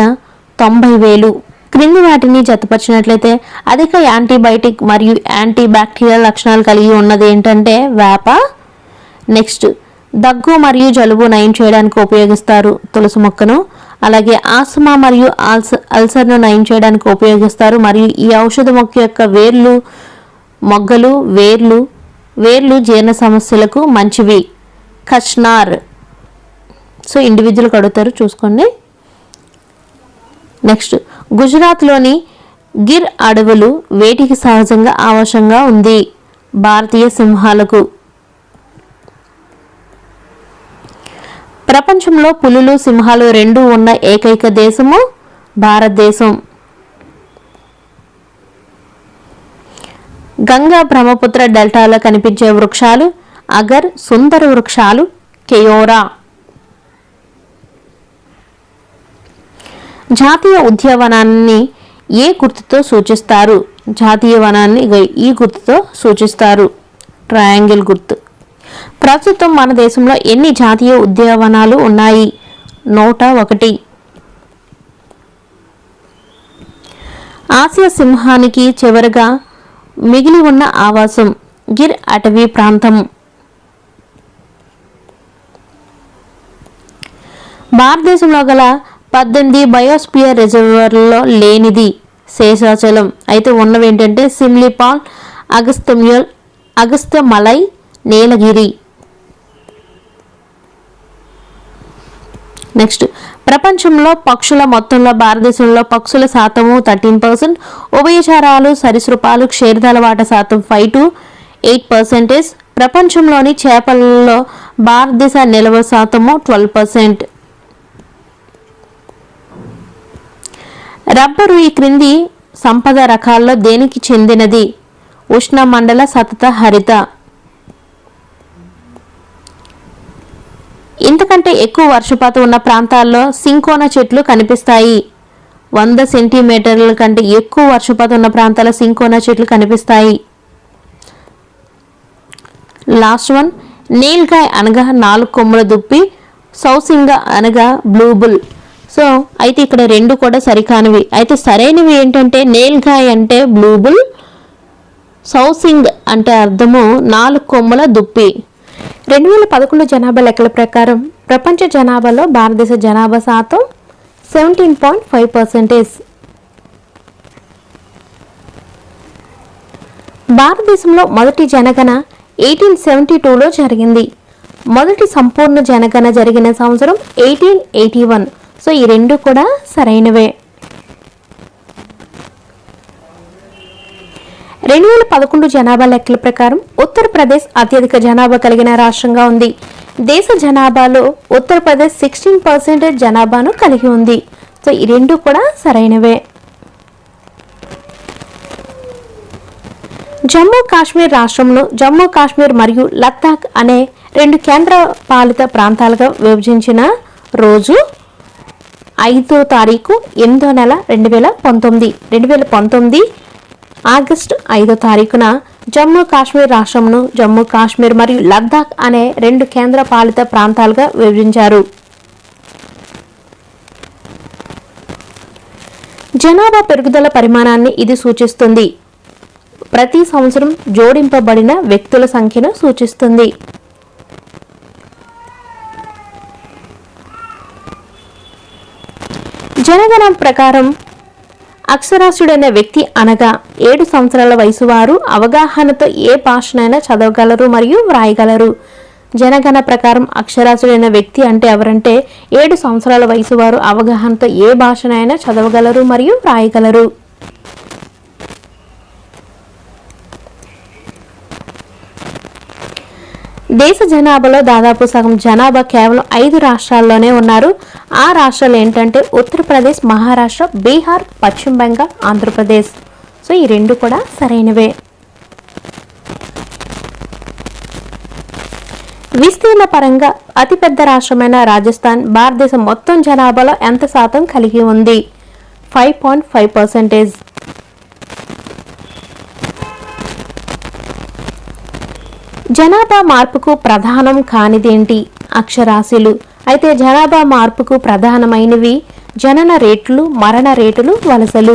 90,000. క్రింది వాటిని జతపరిచినట్లయితే అధిక యాంటీబయాటిక్ మరియు యాంటీ బ్యాక్టీరియల్ లక్షణాలు కలిగి ఉన్నది ఏంటంటే వేప. నెక్స్ట్, దగ్గు మరియు జలుబు నయం చేయడానికి ఉపయోగిస్తారు తులసి మొక్కను. అలాగే ఆస్తమా మరియు అల్సర్ను నయం చేయడానికి ఉపయోగిస్తారు. మరియు ఈ ఔషధ మొక్క యొక్క మొగ్గలు వేర్లు జీర్ణ సమస్యలకు మంచివి. కచ్నార్. సో ఇండివిజువల్గా అడుగుతారు, చూసుకోండి. నెక్స్ట్, గుజరాత్లోని గిర్ అడవులు వేటికి సహజంగా ఆవాసంగా ఉంది? భారతీయ సింహాలకు. ప్రపంచంలో పులులు, సింహాలు రెండూ ఉన్న ఏకైక దేశము భారతదేశం. గంగా బ్రహ్మపుత్ర డెల్టాలో కనిపించే వృక్షాలు అగర్, సుందర వృక్షాలు కెయోరా. జాతీయ ఉద్యానవనాన్ని ఏ గుర్తుతో సూచిస్తారు? జాతీయ వనాన్ని ఈ గుర్తుతో సూచిస్తారు, ట్రయాంగిల్ గుర్తు. ప్రస్తుతం మన దేశంలో ఎన్ని జాతీయ ఉద్యానవనాలు ఉన్నాయి? 101. ఆసియా సింహానికి చివరగా మిగిలి ఉన్న ఆవాసం గిర్ అటవీ ప్రాంతం. భారతదేశంలో గల 18 బయోస్పియర్ రిజర్వర్లలో లేనిది శేషాచలం. అయితే ఉన్నవి ఏంటంటే సిమ్లీపాల్, అగస్త్యమలై, నీలగిరి. నెక్స్ట్, ప్రపంచంలో పక్షుల మొత్తంలో భారతదేశంలో పక్షుల శాతము 13%, ఉభయచరాలు, సరీసృపాలు, క్షీరదాల వాటా శాతం 5 to 8%. ప్రపంచంలోని చేపలలో భారతదేశ నిల్వ శాతము 12%. రబ్బరు ఈ క్రింది సంపద రకాల్లో దేనికి చెందినది? ఉష్ణమండల సతత హరిత. ఇంతకంటే ఎక్కువ వర్షపాతం ఉన్న ప్రాంతాల్లో సింకోనా చెట్లు కనిపిస్తాయి. 100 సెంటీమీటర్ల కంటే ఎక్కువ వర్షపాతం ఉన్న ప్రాంతాల్లో సింకోనా చెట్లు కనిపిస్తాయి. లాస్ట్ వన్, నీల్గాయ్ అనగా 4 కొమ్ముల దుప్పి, సౌసింగ అనగా బ్లూబుల్. సో అయితే ఇక్కడ రెండు కూడా సరికానివి. అయితే సరైనవి ఏంటంటే నీల్గాయ్ అంటే బ్లూబుల్, సౌసింగ్ అంటే అర్థము 4 కొమ్ముల దుప్పి. 2011 జనాభా లెక్కల ప్రకారం ప్రపంచ జనాభాలో భారతదేశ జనాభా శాతం 17.5%. భారతదేశంలో మొదటి జనగణన 1872లో జరిగింది. మొదటి సంపూర్ణ జనగణన జరిగిన సంవత్సరం 1881. సో ఈ రెండు కూడా సరైనవే. 2011 జనాభా లెక్కల ప్రకారం ఉత్తరప్రదేశ్ అత్యధిక జనాభా కలిగిన రాష్ట్రంగా ఉంది. దేశ జనాభాలో ఉత్తరప్రదేశ్ 16% జనాభాను కలిగి ఉంది. సో ఈ రెండు కూడా సరైనవే. జమ్మూ కాశ్మీర్ రాష్ట్రంలో జమ్మూ కాశ్మీర్ మరియు లద్దాఖ్ అనే 2 కేంద్ర పాలిత ప్రాంతాలుగా విభజించిన రోజు 5వ తారీఖు 8వ నెల 2019 ఆగస్టు 5వ తారీఖున జమ్మూ కాశ్మీర్ రాష్ట్రంను జమ్మూ కాశ్మీర్ మరియు లద్దాఖ్ అనే 2 కేంద్ర పాలిత ప్రాంతాలుగా విభజించారు. జనాభా పెరుగుదల పరిమాణాన్ని ఇది సూచిస్తుంది. ప్రతి సంవత్సరం జోడింపబడిన వ్యక్తుల సంఖ్యను సూచిస్తుంది. జనగణన ప్రకారం అక్షరాస్యుడైన వ్యక్తి అనగా 7 సంవత్సరాల వయసు వారు అవగాహనతో ఏ భాషనైనా చదవగలరు మరియు వ్రాయగలరు. జనగణన ప్రకారం అక్షరాస్యుడైన వ్యక్తి అంటే ఎవరంటే 7 సంవత్సరాల వయసు వారు అవగాహనతో ఏ భాషనైనా చదవగలరు మరియు వ్రాయగలరు. దేశ జనాభాలో దాదాపు సగం జనాభా కేవలం 5 రాష్ట్రాల్లోనే ఉన్నారు. ఆ రాష్ట్రాలు ఏంటంటే ఉత్తరప్రదేశ్, మహారాష్ట్ర, బీహార్, పశ్చిమ బెంగాల్, ఆంధ్రప్రదేశ్. సో ఈ రెండు కూడా సరైనవే. విస్తీర్ణ పరంగా అతిపెద్ద రాష్ట్రమైన రాజస్థాన్ భారతదేశం మొత్తం జనాభాలో ఎంత శాతం కలిగి ఉంది? 5.5%. జనాభా మార్పుకు ప్రధానం కానిదేంటి? అక్షరాస్యులు. అయితే జనాభా మార్పుకు ప్రధానమైనవి జనన రేట్లు, మరణ రేటులు, వలసలు.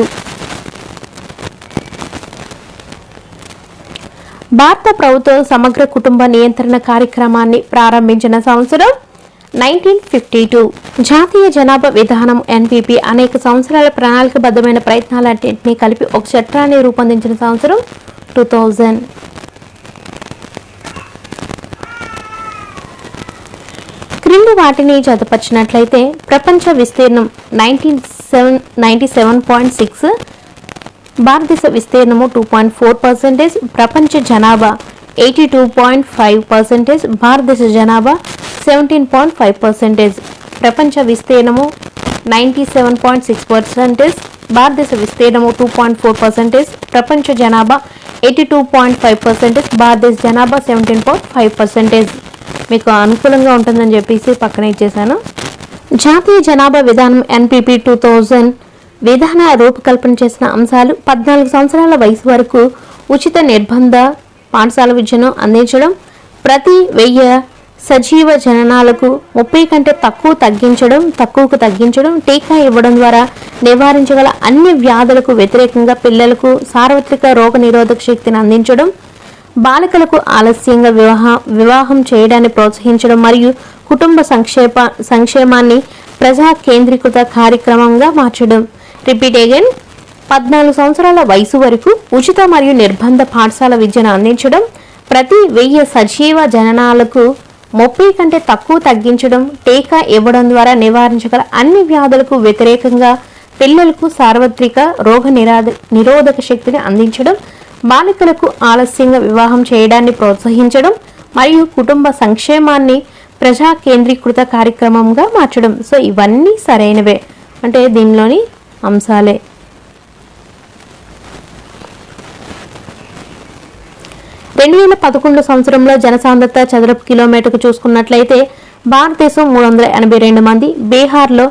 భారత ప్రభుత్వం సమగ్ర కుటుంబ నియంత్రణ కార్యక్రమాన్ని ప్రారంభించిన సంవత్సరం 1952. జాతీయ జనాభా విధానం ఎన్పిపి అనేక సంవత్సరాల ప్రణాళికబద్ధమైన ప్రయత్నాలన్నింటినీ కలిపి ఒక చట్టాన్ని రూపొందించిన సంవత్సరం 2000. క్రింది వాటిని జతపరిచినట్లయితే ప్రపంచ విస్తీర్ణం 97.6, భారతదేశ విస్తీర్ణము 2.4%, ప్రపంచ జనాభా 82.5%, భారతదేశ జనాభా 17.5%. ప్రపంచ విస్తీర్ణము 97.6%, భారతదేశ విస్తీర్ణము 2.4%, ప్రపంచ జనాభా 82.5%, భారతదేశ జనాభా 17.5%. మీకు అనుకూలంగా ఉంటుందని చెప్పేసి పక్కన ఇచ్చేసాను. జాతీయ జనాభా విధానం ఎన్పిపి 2000 విధాన రూపకల్పన చేసిన అంశాలు 14 సంవత్సరాల వయసు వరకు ఉచిత నిర్బంధ పాఠశాల విద్యను అందించడం, ప్రతి 1000 సజీవ జననాలకు 30 కంటే తక్కువకు తగ్గించడం, టీకా ఇవ్వడం ద్వారా నివారించగల అన్ని వ్యాధులకు వ్యతిరేకంగా పిల్లలకు సార్వత్రిక రోగ నిరోధక శక్తిని అందించడం, బాలికలకు ఆలస్యంగా వివాహం చేయడాన్ని ప్రోత్సహించడం మరియు కుటుంబ సంక్షేమాన్ని ప్రజా కేంద్రీకృత కార్యక్రమంగా మార్చడం. Repeat again. 14 సంవత్సరాల వయసు వరకు ఉచిత మరియు నిర్బంధ పాఠశాల విద్యను అందించడం, ప్రతి 1000 సజీవ జననాలకు 30 కంటే తగ్గించడం, టీకా ఇవ్వడం ద్వారా నివారించగల అన్ని వ్యాధులకు వ్యతిరేకంగా పిల్లలకు సార్వత్రిక రోగ నిరోధక శక్తిని అందించడం, బాలికలకు ఆలస్యంగా వివాహం చేయడాన్ని ప్రోత్సహించడం మరియు కుటుంబ సంక్షేమాన్ని ప్రజా కేంద్రీకృత కార్యక్రమంగా మార్చడం. సో ఇవన్నీ సరైనవే, అంటే దీనిలోని అంశాలే. రెండు 2011 సంవత్సరంలో జనసాంద్రత చదరపు కిలోమీటర్కు చూసుకున్నట్లయితే భారతదేశం 382 మంది, బీహార్లో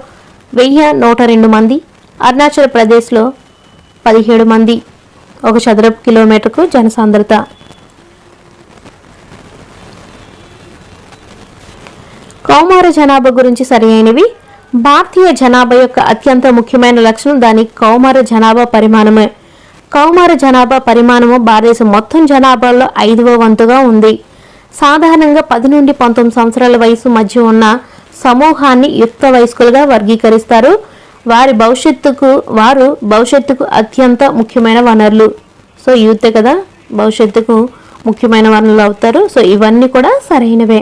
1102 మంది, అరుణాచల్ ప్రదేశ్లో 17 మంది ఒక చదరపు కిలోమీటర్కు జనసాంద్రత. కౌమార జనాభా గురించి సరైనవి. భారతీయ జనాభా యొక్క అత్యంత ముఖ్యమైన లక్షణం దాని కౌమార జనాభా పరిమాణమే. కౌమార జనాభా పరిమాణము భారతదేశం మొత్తం జనాభాలో 5వ వంతుగా ఉంది. సాధారణంగా 10 నుండి 19 సంవత్సరాల వయసు మధ్య ఉన్న సమూహాన్ని యుక్త వయస్కులుగా వర్గీకరిస్తారు. వారు భవిష్యత్తుకు అత్యంత ముఖ్యమైన వనరులు. సో యూతే కదా భవిష్యత్తుకు ముఖ్యమైన వనరులు అవుతారు. సో ఇవన్నీ కూడా సరైనవే.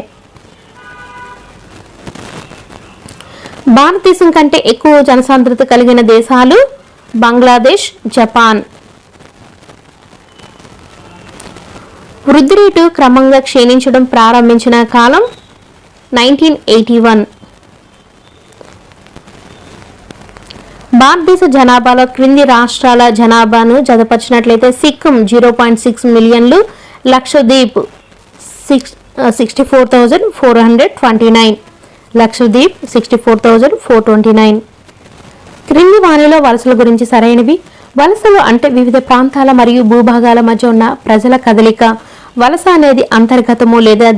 భారతదేశం కంటే ఎక్కువ జనసాంద్రత కలిగిన దేశాలు బంగ్లాదేశ్, జపాన్. వృద్ధి రేటు క్రమంగా క్షీణించడం ప్రారంభించిన కాలం 1981. భారతదేశ జనాభాలో క్రింది రాష్ట్రాల జనాభాను జతపరిచినట్లయితే సిక్కిం 0.6 మిలియన్లు, లక్షద్వీప్ 64,429, లక్షద్వీప్ 64,429. క్రింది వారిలో వలసల గురించి సరైనవి. వలసలు అంటే వివిధ ప్రాంతాల మరియు భూభాగాల మధ్య ఉన్న ప్రజల కదలిక. వలస అనేది అంతర్గతము లేదా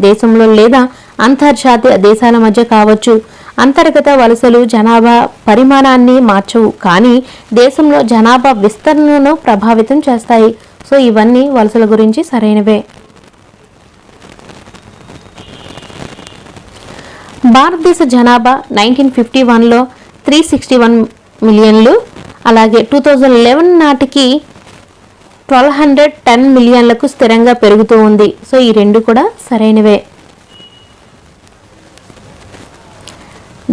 దేశంలో లేదా అంతర్జాతీయ దేశాల మధ్య కావచ్చు. అంతర్గత వలసలు జనాభా పరిమాణాన్ని మార్చవు, కానీ దేశంలో జనాభా విస్తరణను ప్రభావితం చేస్తాయి. సో ఇవన్నీ వలసల గురించి సరైనవే. భారతదేశ జనాభా 1951లో 361 మిలియన్లు, అలాగే 2011 నాటికి 1210 మిలియన్లకు స్థిరంగా పెరుగుతూ ఉంది. సో ఈ రెండు కూడా సరైనవే.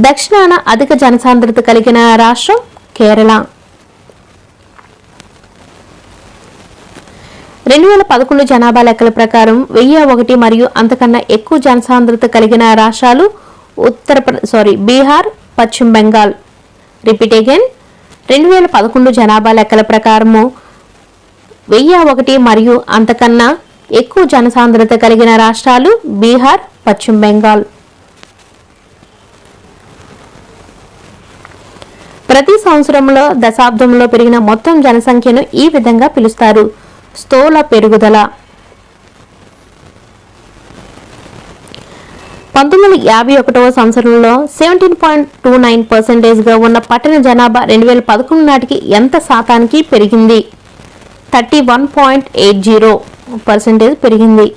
దక్షిణాన అధిక జనసాంద్రత కలిగిన రాష్ట్రం కేరళ. 2011 జనాభా లెక్కల ప్రకారం 1001 మరియు అంతకన్నా ఎక్కువ జనసాంద్రత కలిగిన రాష్ట్రాలు బీహార్, పశ్చిమ బెంగాల్. Repeat again. 2011 జనాభా లెక్కల ప్రకారము 1001 మరియు అంతకన్నా ఎక్కువ జనసాంద్రత కలిగిన రాష్ట్రాలు బీహార్, పశ్చిమ బెంగాల్. ప్రతి సంవత్సరంలో దశాబ్దంలో పెరిగిన మొత్తం జనసంఖ్యను ఈ విధంగా పిలుస్తారు: స్థూల పెరుగుదల. 1951వ సంవత్సరంలో 17.29% ఉన్న పట్టణ జనాభా 2011 నాటికి ఎంత శాతానికి పెరిగింది? 31.80% పెరిగింది.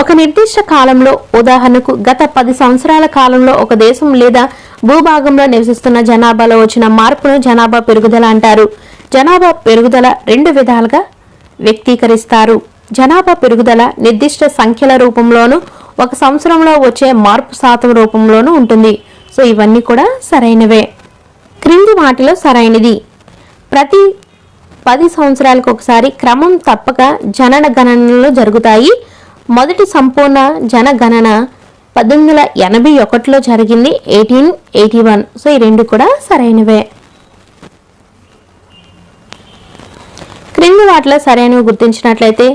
ఒక నిర్దిష్ట కాలంలో, ఉదాహరణకు గత 10 సంవత్సరాల కాలంలో ఒక దేశం లేదా భూభాగంలో నివసిస్తున్న జనాభాలో వచ్చిన మార్పును జనాభా పెరుగుదల అంటారు. జనాభా పెరుగుదల 2 విధాలుగా వ్యక్తీకరిస్తారు. జనాభా పెరుగుదల నిర్దిష్ట సంఖ్యల రూపంలోనూ, ఒక సంవత్సరంలో వచ్చే మార్పు శాతం రూపంలోనూ ఉంటుంది. సో ఇవన్నీ కూడా సరైనవే. క్రింది వాటిలో సరైనది: ప్రతి 10 సంవత్సరాలకు ఒకసారి క్రమం తప్పక జనగణనలు జరుగుతాయి. మొదటి సంపూర్ణ జనగణన 1881లో జరిగింది, 1881. సో ఈ 2 కూడా సరైనవే. క్రింది వాటిలో సరైనవి గుర్తించినట్లయితే,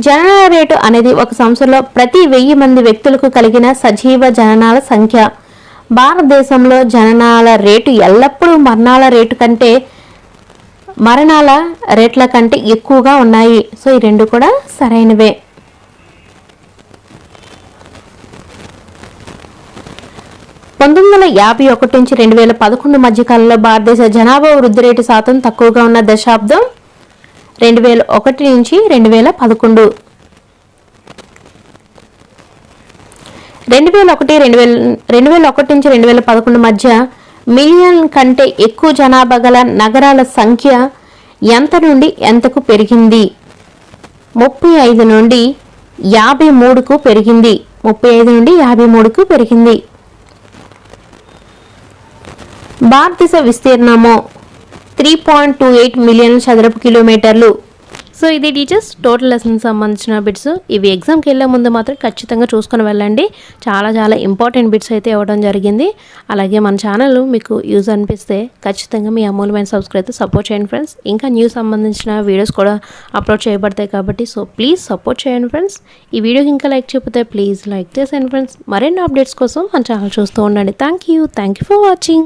జనన రేటు అనేది ఒక సంవత్సరంలో ప్రతి 1000 మంది వ్యక్తులకు కలిగిన సజీవ జననాల సంఖ్య. భారతదేశంలో జననాల రేటు ఎల్లప్పుడూ మరణాల రేట్ల కంటే ఎక్కువగా ఉన్నాయి. సో ఈ 2 కూడా సరైనవే. 1951 నుంచి 2011 మధ్యకాలంలో భారతదేశ జనాభా వృద్ధి రేటు శాతం తక్కువగా ఉన్న దశాబ్దం 2001 నుంచి 2011. 2001 నుంచి 2011 మధ్య మిలియన్ కంటే ఎక్కువ జనాభా గల నగరాల సంఖ్య ఎంత నుండి ఎంతకు పెరిగింది? 35 నుండి 53కు పెరిగింది. 35 నుండి 53కు పెరిగింది. భారతదేశ విస్తీర్ణము 3.28 మిలియన్ చదరపు కిలోమీటర్లు. సో ఇది టీచర్స్ టోటల్ లెసన్ సంబంధించిన బిట్స్. ఇవి ఎగ్జామ్కి వెళ్ళే ముందు మాత్రం ఖచ్చితంగా చూసుకొని వెళ్ళండి. చాలా ఇంపార్టెంట్ బిట్స్ అయితే ఇవ్వడం జరిగింది. అలాగే మన ఛానల్ మీకు యూజ్ అనిపిస్తే ఖచ్చితంగా మీ అమూల్యమైన సబ్స్క్రైబ్ సపోర్ట్ చేయండి ఫ్రెండ్స్. ఇంకా న్యూస్ సంబంధించిన వీడియోస్ కూడా అప్లోడ్ చేయబడతాయి కాబట్టి సో ప్లీజ్ సపోర్ట్ చేయండి ఫ్రెండ్స్. ఈ వీడియోకి ఇంకా లైక్ చేయకపోతే ప్లీజ్ లైక్ చేసేయండి ఫ్రెండ్స్. మరిన్ని అప్డేట్స్ కోసం మన ఛానల్ చూస్తూ ఉండండి. Thank you for watching.